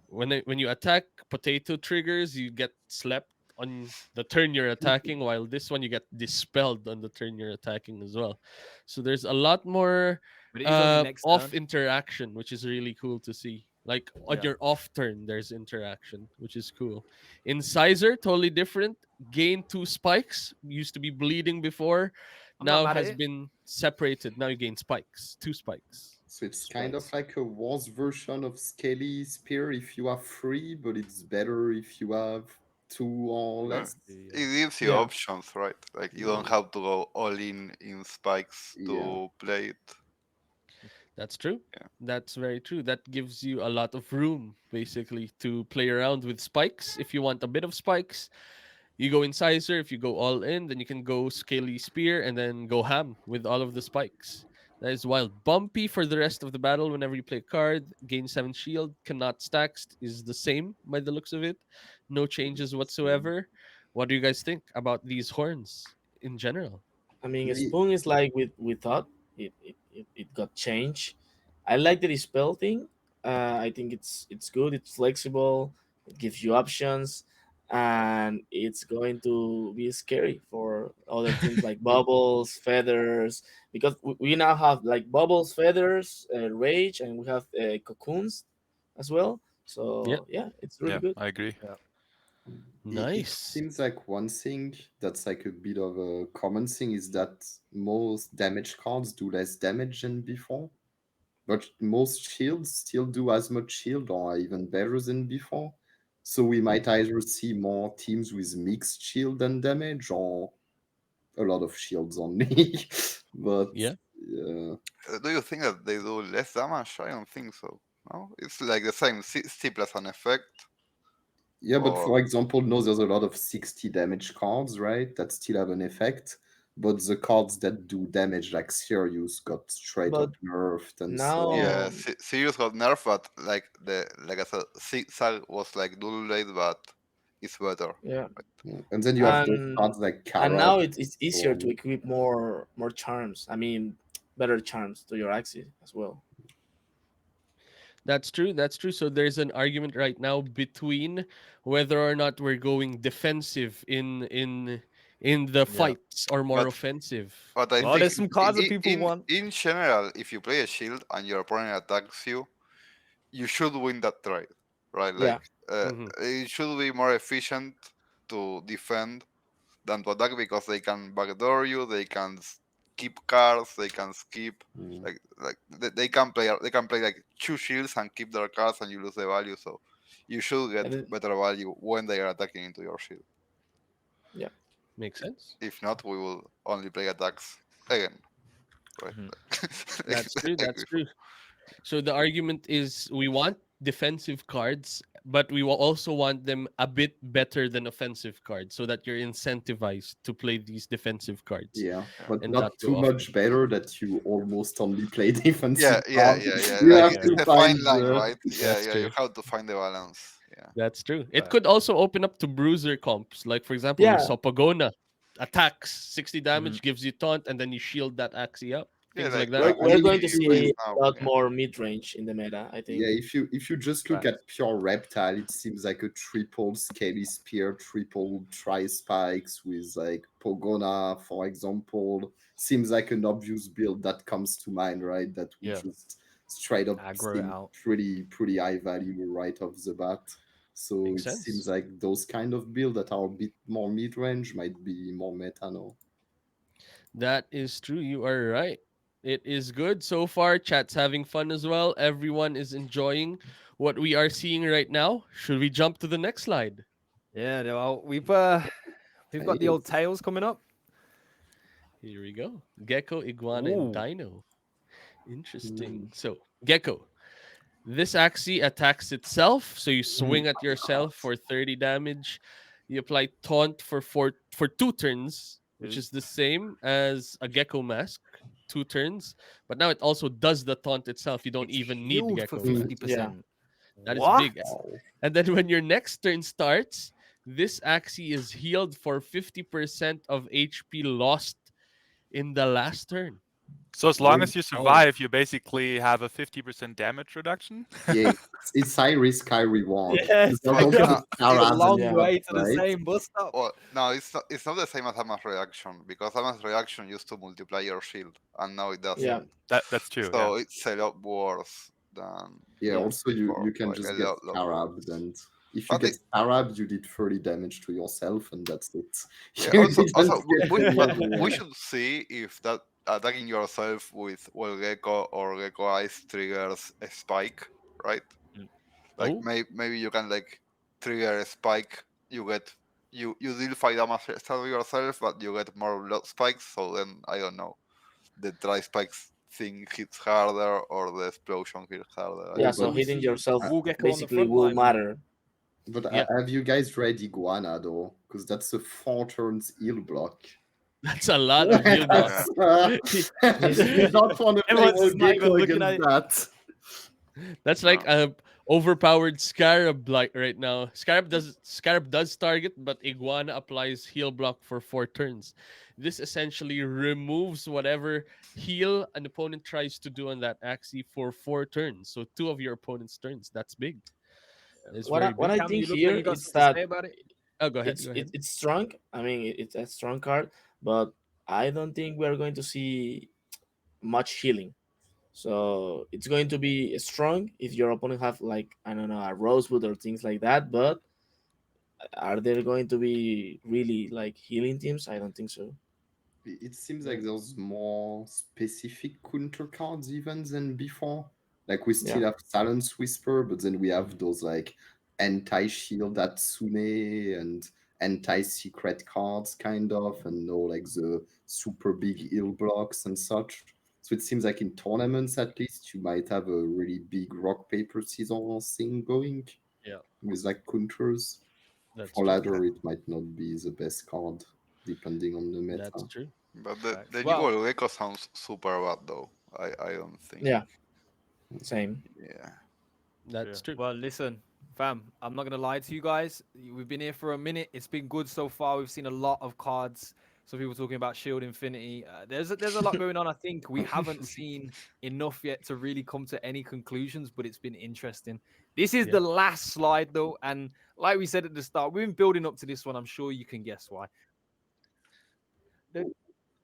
When you attack, potato triggers, you get slept on the turn you're attacking, while this one you get dispelled on the turn you're attacking as well. So there's a lot more But it is only next off turn. interaction, which is really cool to see. Like on Yeah. your off turn, there's interaction, which is cool. Incisor, totally different. Gain 2 spikes. Used to be bleeding before. I'm not Now mad at has it. been separated. Now you gain spikes. 2 spikes. So it's kind of Spikes. like a worse version of Scaly Spear if you have 3, but it's better if you have 2 or Yeah. less. It gives you Yeah. options, right? Like you don't have to go all in spikes Yeah. to play it. That's true. Yeah. That's very true. That gives you a lot of room, basically, to play around with spikes. If you want a bit of spikes, you go incisor. If you go all in, then you can go scaly spear and then go ham with all of the spikes. That is wild. Bumpy for the rest of the battle. Whenever you play a card, gain 7 shield, cannot stacks is the same by the looks of it. No changes whatsoever. What do you guys think about these horns in general? I mean, Ye- Spoon is like we thought. It got changed. I like the dispel thing. I think it's good. It's flexible. It gives you options, and it's going to be scary for other teams like Bubbles, Feathers, because we now have like Bubbles, Feathers, Rage, and we have Cocoons as well. Yeah. So yeah, it's really Yeah, good. I agree. It Nice. seems like one thing that's like a bit of a common thing is that most damage cards do less damage than before, but most shields still do as much shield or even better than before. So we might either see more teams with mixed shield and damage or a lot of shields only. But Yeah. Do you think that they do less damage? I don't think so. No, it's like the same. C plus an effect. yeah, but Or for example, no, there's a lot of 60 damage cards, right? That still have an effect. But the cards that do damage, like Sirius, got straight up But nerfed and so now, on. yeah, Sirius got nerfed, but like I said, Zigzag was like dual blade, but it's better. yeah, Yeah. And then you have those and cards like and Kara. now it's so easier on. to equip more charms. I mean, better charms to your axis as well. That's true. That's true. So there's an argument right now between whether or not we're going defensive in in the Yeah. fights or more But offensive. but I Well, think there's some cards that people want. in general, if you play a shield and your opponent attacks you, you should win that trade, right? Yeah. Like Mhm. it should be more efficient to defend than to attack because they can backdoor you, they can keep cards, they can skip Mm. they can play like two shields and keep their cards and you lose the value. So you should get And it- better value when they are attacking into your shield. yeah. Makes sense. If not, we will only play attacks again, right? Mhm. That's true. Like That's before. true. So the argument is we want defensive cards, but we will also want them a bit better than offensive cards so that you're incentivized to play these defensive cards Yeah, but and not not too too often. much better that you almost only play Yeah, defensive yeah, cards. yeah, yeah. You Like have Yeah. it's to a find fine line, the. right? Yeah, That's yeah. true. You have to find the balance. Yeah. That's true. It Right. could also open up to bruiser comps. Like, for example, Yeah. Sopagona attacks 60 Mhm. damage, gives you taunt, and then you shield that Axie up. Yeah, Things like like I, that. like I We're we mean, going if to see right see you now. a lot Yeah. more mid range in the meta, I yeah, think. if you just look Right. at pure reptile, it seems like a triple scaly spear, triple tri spikes with like Pogona, for example. Seems like an obvious build that comes to mind, right? That we Yeah. just straight up Aggro it seem out. pretty high value right off the bat. So Makes it seems sense. like those kind of build that are a bit more mid range might be more meta now. That is true. You are right. It is good so far. Chat's having fun as well. Everyone is enjoying what we are seeing right now. Should we jump to the next slide? Yeah. Well, we've got the old Yes. tails coming up. Here we go. Gecko, Iguana, and Ooh. Dino. Interesting. Hmm. So, Gecko. This Axie attacks itself, so you Mhm. swing at yourself for 30 damage. You apply taunt for 2 turns, which is the same as a Gecko Mask, 2 turns. But now it also does the taunt itself. You don't It's even need healed for Gecko Mm. Mask. 50%. That is What? big. Wow. And then when your next turn starts, this Axie is healed for 50% of HP lost in the last turn. So as long Very as you Oh, survive, you basically have a 50% damage reduction. yeah, it's high risk, high reward. Yes, Because there are Well, lots it's no, of a it's Arabs and long Yeah. stuff, way to the right? same bus stop. well, no, it's not the same as damage reaction because damage reaction used to multiply your shield and now it Yeah. doesn't. That's true. Yeah. So it's a lot worse than Yeah, Yeah. also before, you can like a just get lot Arabed, worse. and if you But get it, Arabed, you did 30 damage to yourself, and that's it. yeah, You also didn't get any we other. should see if that attacking yourself with well gecko or gecko eyes triggers a spike, right? Mm. Like oh, maybe you can like trigger a spike. You get you deal 5 damage to yourself, but you get more blood spikes. So then I don't know, the dry spikes thing hits harder or the explosion hits harder. I Yeah. Oh, don't So but know. hitting yourself uh, Woolgecko on the basically front will line, man. matter. yeah. have you guys read Iguana though? Because that's a 4 turns heal block. That's a lot of heal block. Yeah. You don't want to play Everyone's well just not even Gecko looking at against it. that. That's No. like a overpowered Scarab like right now. Scarab does target, but Iguana applies heal block for 4 turns. This essentially removes whatever heal an opponent tries to do on that Axie for 4 turns. So 2 of your opponent's turns. That's big. It's What I, very what big. I Cam, think you look like here you got is something to that say about it. Oh, go ahead. it's Go it, ahead. it's strong. I mean, it's a strong card, but I don't think we're going to see much healing. So it's going to be strong if your opponent have like, I don't know, a rosewood or things like that. But are there going to be really like healing teams? I don't think so. It seems Yeah. like there's more specific counter cards even than before. Like we Yeah. still have Silence Whisper, but then we have those like anti-shield Atsune and anti-secret cards kind of, and no like the super big heal blocks and such. So it seems like in tournaments at least you might have a really big rock paper scissors thing going Yeah, with like counters. that's For true. ladder it might not be the best card depending on the That's meta. true. But Facts. the Well, Yugo Gecko sounds super bad though. I don't think. Yeah. Same. Yeah. That's yeah. true. Well, listen, fam, I'm not gonna lie to you guys. We've been here for a minute. It's been good so far. We've seen a lot of cards. Some people talking about Shield Infinity. There's a lot going on. I think we haven't seen enough yet to really come to any conclusions, but it's been interesting. This is Yeah. the last slide though, and like we said at the start, we've been building up to this one. I'm sure you can guess why.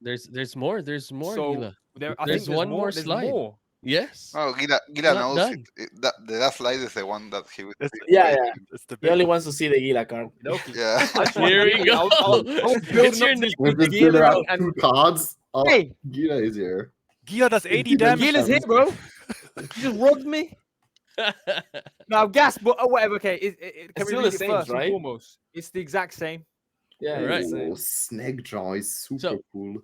There's more. There's more, So Gila. I There's think there's one more. more There's slide. more. Yes. Oh, Gila We're not knows done. That the last slide is the one that he will It's, be Yeah, playing. yeah. it's the He big only one. wants to see the Gila card. Okey-dokey. Yeah. I just wanted Here to we see. go. I was It's building your up to this We're big just gonna Gila have and two cards. Oh, hey, Gila is here. Gila does 80 Gila damage. Gila's here, bro. You just robbed me. No, I'm gassed, but whatever. Okay, can we still read the it same, first and right? foremost? It's the exact same. Yeah, Right. it's the Oh, same. Snake Jaw is super So- cool.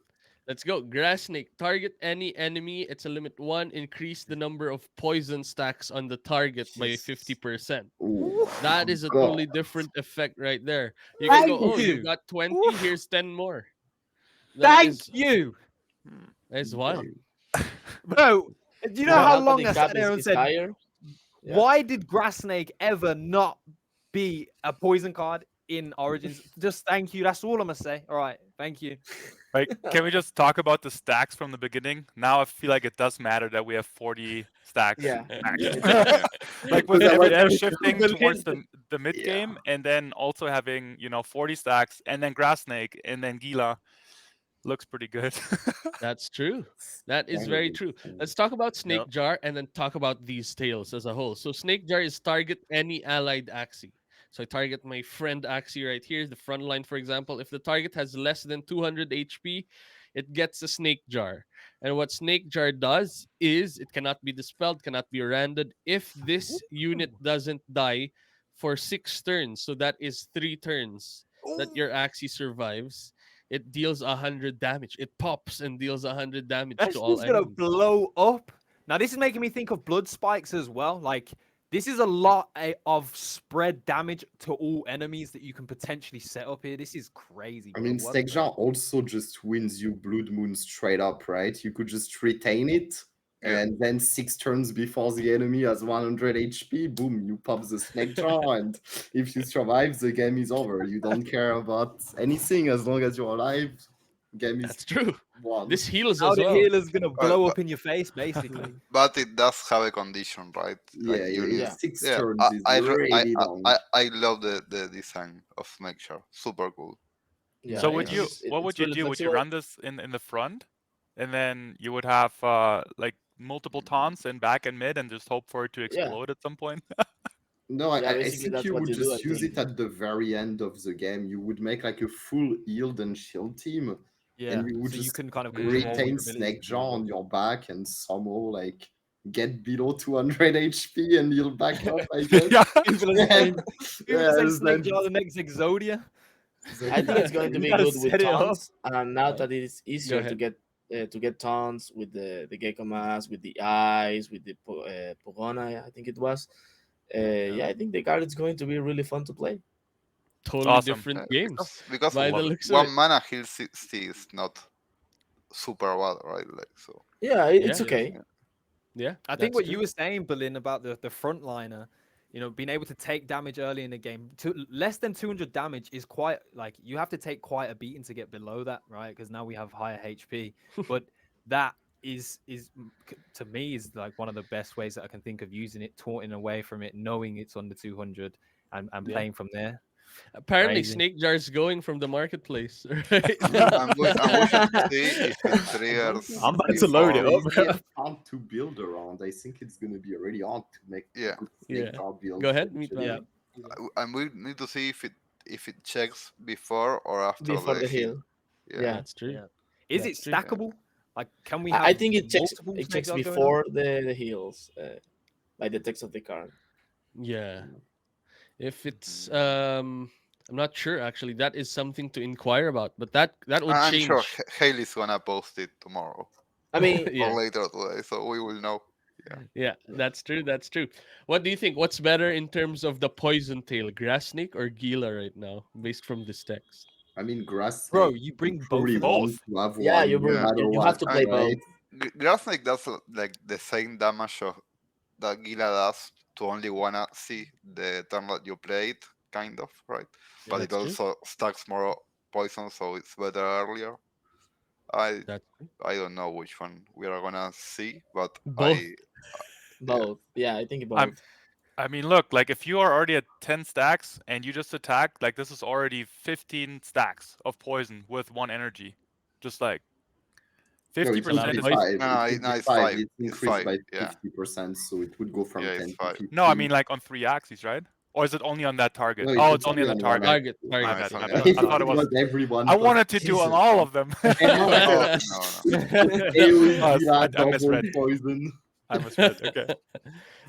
Let's go. Grass snake. Target any enemy. It's a limit 1. Increase the number of poison stacks on the target by Yes. 50%. Oh, That is a God. totally different effect right there. You can go, Thank oh, you you. got 20, Oof. here's 10 more. That Thank is you, wild. bro. Do you know Well, how Now that long the I cap sat there and is said, higher. Yeah. why did Grass Snake ever not be a poison card in Origins? Just thank you. That's all I'm gonna say. All right, thank you. Right? Can we just talk about the stacks from the beginning? Now I feel like it does matter that we have 40 stacks. Yeah. max. Yeah. Like with Because I everything went- shifting But towards it's- the mid Yeah. game, and then also having 40 stacks, and then Grass Snake, and then Gila looks pretty good. That's true. That is very true. Let's talk about Snake Jar and then talk about these tails as a whole. So Snake Jar is target any allied Axie. So I target my friend Axie right here, the front line, for example. If the target has less than 200 HP, it gets a Snake Jar. And what Snake Jar does is it cannot be dispelled, cannot be randed if this unit doesn't die for 6 turns. So that is 3 turns that your Axie survives. It deals 100 damage. It pops and deals 100 damage That's to all just gonna enemies. blow up. Now this is making me think of blood spikes as well. Like this is a lot of spread damage to all enemies that you can potentially set up here. This is crazy. I Bro. mean, What Snake the- Jar also just wins you Blood Moon straight up, right? You could just retain it, Yeah. and then 6 turns before the enemy has 100 HP, boom, you pop the Snake Jar, and if you survive, the game is over. You don't care about anything as long as you're alive. Game is That's true. won. This heals How as the well. healer's gonna blow but- up in your face, basically. But it does have a condition, right? Yeah, Like you yeah, need. Yeah. 6 Yeah, turns is I really long. love the design of Snake Jar. Super cool. Yeah. So it's what would you really do? Would you flexible. run this in the front, and then you would have like multiple taunts in back and mid, and just hope for it to explode at some point? No, Yeah, I basically think that's you what would you do, just I use think. it at the very end of the game. You would make like a full healed and shield team, Yeah. and you would So you just can kind of control what retain your abilities Snake do Jaw as well. on your back and somehow like get below 200 HP and heal back up, I guess. Yeah. People are Yeah. saying, people are saying it's Snake then- Jar the next Exodia. I think it's going to You be gotta good with set it up. taunts, and now that it is easier ahead. to get taunts with the gecko mask, with the eyes, with the Pogona, I think it was. Yeah, I think the card is going to be really fun to play. Totally Awesome. different games. Because By the love it. looks of one it. mana heal 60 is not super bad, right? Like so. Yeah, it's Yeah. okay. Yeah. I think that's what true. you were saying, Berlin, about the frontliner, being able to take damage early in the game, less than 200 damage is quite like you have to take quite a beating to get below that, right? Because now we have higher HP, but that is to me is like one of the best ways that I can think of using it, taunting away from it, knowing it's under 200 and Yeah. playing from there. Apparently, Crazy. Snake Jar is going from the marketplace. Right? And we should see if it triggers. I'm about to load it before- up. It's hard to build around. I think it's gonna be really hard to make Yeah. good Snake Yeah. Jar builds. Go ahead, eventually. Meatball. Yeah. And we need to see if it checks before or after Before the heal. Yeah. Yeah. That's true. Yeah. Is it That's true. stackable? Like, can we? I have think it checks multiple Snake checks Jars going on? before the heals by the text of the card. Yeah. If it's I'm not sure actually. That is something to inquire about, but that would I'm change. sure Haley's gonna post it tomorrow I mean, Yeah. or later today, so we will know. Yeah, that's true. That's true. What do you think? What's better in terms of the poison tail, grass snake or Gila right now, based from this text? I mean, grass. Bro, Snake, you bring both probably of them. want to have yeah, one you no matter you what, have to play right? both. Grassnake does like the same damage that Gila does to only wanna see the turn that you play it, kind of, right? But it That's true. also stacks more poison, so it's better earlier. I That's true. I don't know which one we are gonna see, but Both. Both. Yeah, I think both. I mean, look, like if you are already at 10 stacks and you just attack, like this is already 15 stacks of poison with one energy. Just like No, fifty it's Allow percent is. poison. 55. No, It no, would no, be it's 5. five. It's It's increased five. by Yeah, 50%, so it would go from yeah, 10 it's to five. No, I 50. mean like on 3 axes, right? Or is it only on that target? No, Oh, it's it's only only on the on one target. Target, axis. My No, target. bad. it's Yeah. My only bad. on the I thought it target. It was. was everyone, I but wanted to do on Jesus. all of them. I know, I Oh know. no, no. AoE Oh, Gila I double misread. poison. I misread. Okay.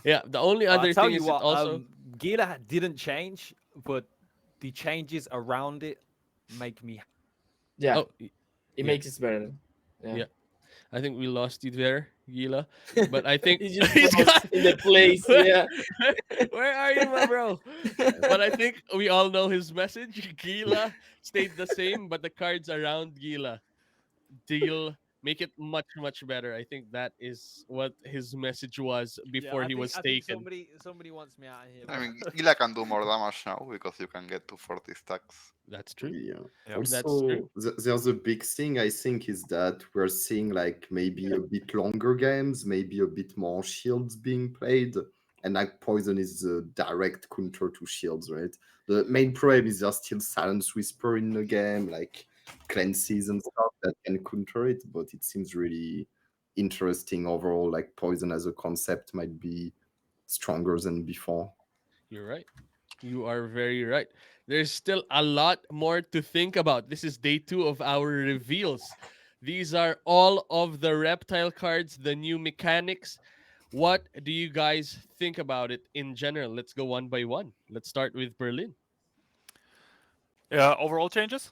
Yeah. The only But I other tell thing you is it what, also. Gila didn't change, but the changes around it make me. Yeah, Oh, it yeah, makes it better. Yeah. yeah. I think we lost you there, Gila. But I think He just he's froze got. in the place. Yeah. Where are you, my bro? But I think we all know his message. Gila stayed the same, but the cards around Gila deal make it much better. I think that is what his message was Yeah, before he was I think taken. somebody wants me out of here, I bro. mean, Gila can do more damage now because you can get to 40 stacks. That's true. Yeah. Yep. That's true. Also, there's a big thing I think is that we're seeing like maybe a bit longer games, maybe a bit more shields being played, and like poison is a direct counter to shields, right? The main problem is there's still silence whisper in the game, like cleanses and stuff that can counter it, but it seems really interesting overall. Like poison as a concept might be stronger than before. You're right. You are very right. There's still a lot more to think about. This is day 2 of our reveals. These are all of the reptile cards, the new mechanics. What do you guys think about it in general? Let's go one by one. Let's start with Berlin. Yeah. Overall changes.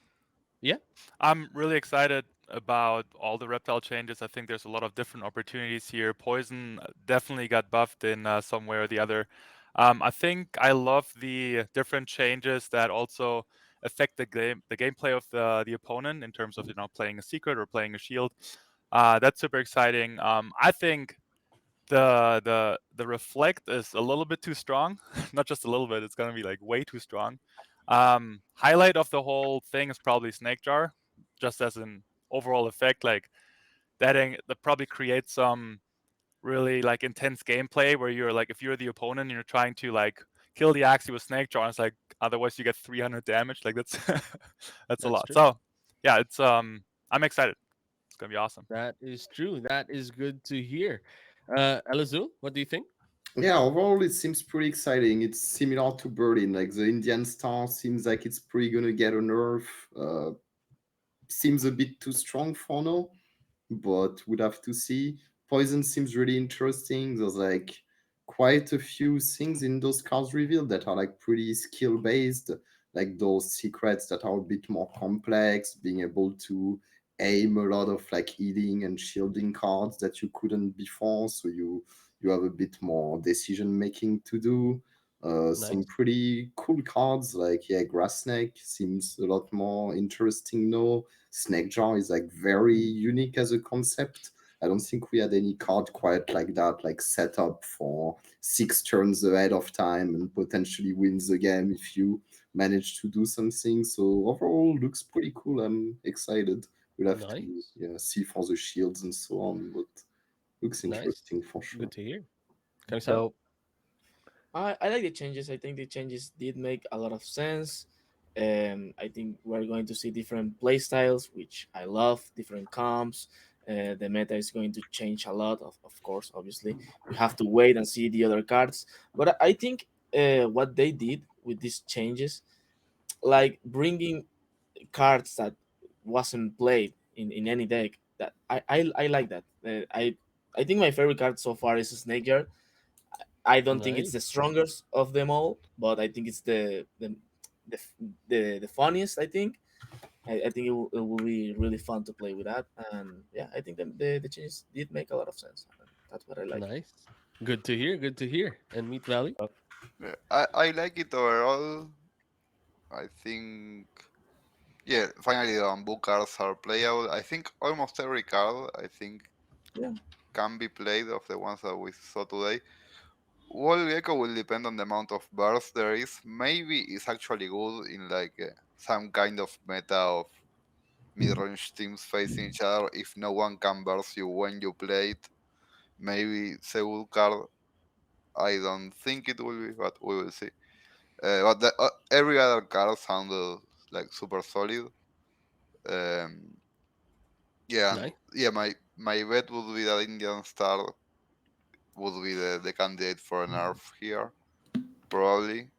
Yeah, I'm really excited about all the reptile changes. I think there's a lot of different opportunities here. Poison definitely got buffed in some way or the other. I think I love the different changes that also affect the gameplay of the opponent in terms of playing a secret or playing a shield. That's super exciting. I think the reflect is a little bit too strong. Not just a little bit. It's gonna be like way too strong. Highlight of the whole thing is probably Snake Jar, just as an overall effect. Like that probably creates some really like intense gameplay where you're like if you're the opponent and you're trying to like kill the Axie with Snake Jar, it's like otherwise you get 300 damage. Like that's that's a that's lot. true. So yeah, it's I'm excited. It's gonna be awesome. That is true. That is good to hear. Elazul, what do you think? Yeah, overall it seems pretty exciting. It's similar to Berlin. Like the Indian Star seems like it's pretty gonna get a nerf. Seems a bit too strong for now, but we'd have to see. Poison seems really interesting. There's like quite a few things in those cards revealed that are like pretty skill based, like those secrets that are a bit more complex, being able to aim a lot of like healing and shielding cards that you couldn't before. So you have a bit more decision making to do. Some Nice. pretty cool cards like yeah, Grass Snake seems a lot more interesting now. Snake Jar is like very unique as a concept. I don't think we had any card quite like that, like set up for 6 turns ahead of time and potentially wins the game if you manage to do something. So overall, looks pretty cool. I'm excited. We'll have to Nice. yeah, see for the shields and so on, but looks Nice. interesting for sure. Good to hear. Kamisama? So I like the changes. I think the changes did make a lot of sense. I think we're going to see different play styles, which I love, different comps. The meta is going to change a lot, of course, obviously. We have to wait and see the other cards. But I think what they did with these changes, like bringing cards that wasn't played in any deck, that I like that. I think my favorite card so far is Snake Yard. I don't think it's Nice. the strongest of them all, but I think it's the the funniest. I think I think it will be really fun to play with that, and yeah, I think the changes did make a lot of sense. That's what I like. Nice. Good to hear. Good to hear. And Meat Valley? Yeah, I like it overall. I think yeah, finally the bamboo cards are playable. I think almost every card I think Yeah, can be played of the ones that we saw today. Wall Gecko will depend on the amount of bursts there is. Maybe it's actually good in like some kind of meta of mid-range teams facing each other if no one can burst you when you play it. Maybe it's a good card. I don't think it will be, but we will see. But every other card sounded like super solid. Um, Yeah, Nice. yeah. My bet would be that Indian Star would be the candidate for an nerf here, probably.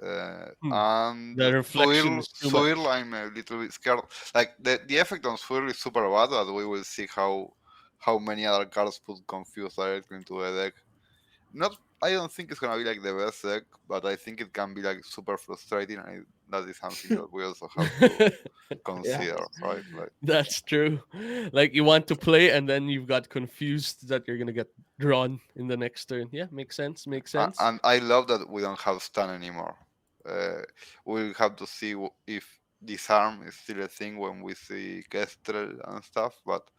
Hmm. And The reflection is too Swirl, much. I'm a little bit scared. Like the effect on Swirl is super bad, but we will see how many other cards put Confuse directly into the deck. Not, I don't think it's gonna be like the best deck, but I think it can be like super frustrating, and that is something that we also have to Yeah. consider, right? Like, That's true. Like you want to play and then you've got confused that you're gonna get drawn in the next turn. Yeah, makes sense. Makes sense. and I love that we don't have stun anymore. We'll have to see if disarm is still a thing when we see Kestrel and stuff, but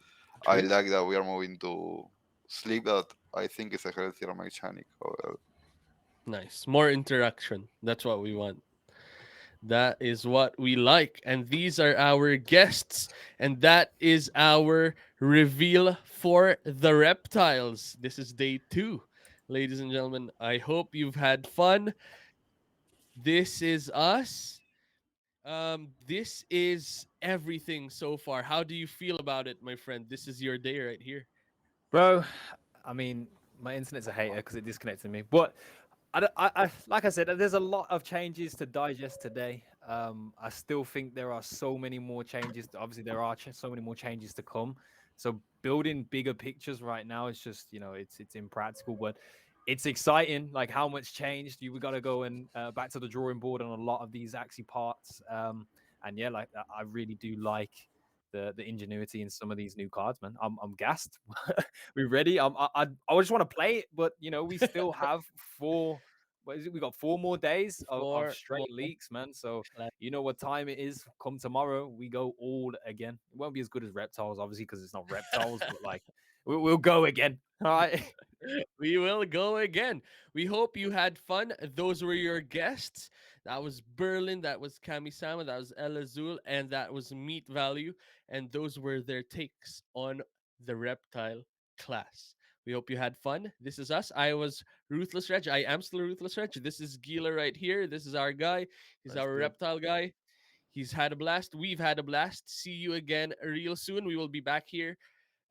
I True. like that we are moving to sleep. That I think is a healthier mechanic. Nice. More interaction. That's what we want. That is what we like. And these are our guests. And that is our reveal for the reptiles. This is day 2. Ladies and gentlemen, I hope you've had fun. This is us. This is everything so far. How do you feel about it, my friend? This is your day right here. Bro, I mean, my internet's a hater because it disconnected me. But like I said, there's a lot of changes to digest today. I still think there are so many more changes. Obviously, there are so many more changes to come. So building bigger pictures right now is just, it's impractical, but it's exciting. Like how much changed. We got to go and back to the drawing board on a lot of these axie parts. And yeah, like I really do like the ingenuity in some of these new cards, man. I'm gassed. We ready? I just want to play it, but we still have four. What is it? We got 4 more days of For more. straight leaks, man. So you know what time it is. Come tomorrow, we go all again. It won't be as good as reptiles, obviously, because it's not reptiles, but like we'll go again. All right. We will go again. We hope you had fun. Those were your guests. That was Berlin, that was Kamisama, that was El Azul, and that was Meat Value. And those were their takes on the reptile class. We hope you had fun. This is us. I was Ruthless Reg. I am still Ruthless Reg. This is Gila right here. This is our guy. He's That's our good. reptile guy. He's had a blast. We've had a blast. See you again real soon. We will be back here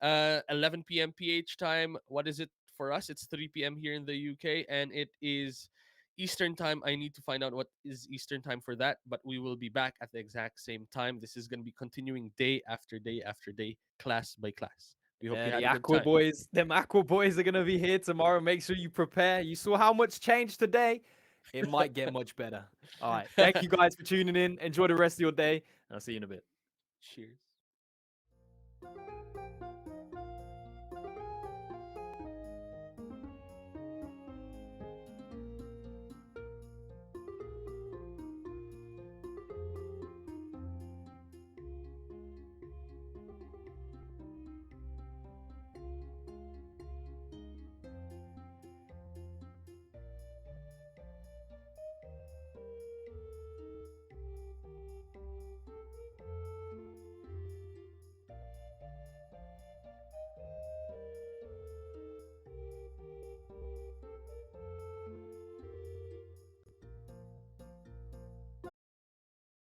11 p.m. PH time. What is it for us? It's 3 p.m. here in the UK, and it is Eastern time. I need to find out what is Eastern time for that, but we will be back at the exact same time. This is going to be continuing day after day after day, class by class. We hope Yeah, you had the a good Aqua time. Boys, them Aqua Boys are gonna be here tomorrow. Make sure you prepare. You saw how much changed today. It might get much better. All right. Thank you guys for tuning in. Enjoy the rest of your day, and I'll see you in a bit. Cheers.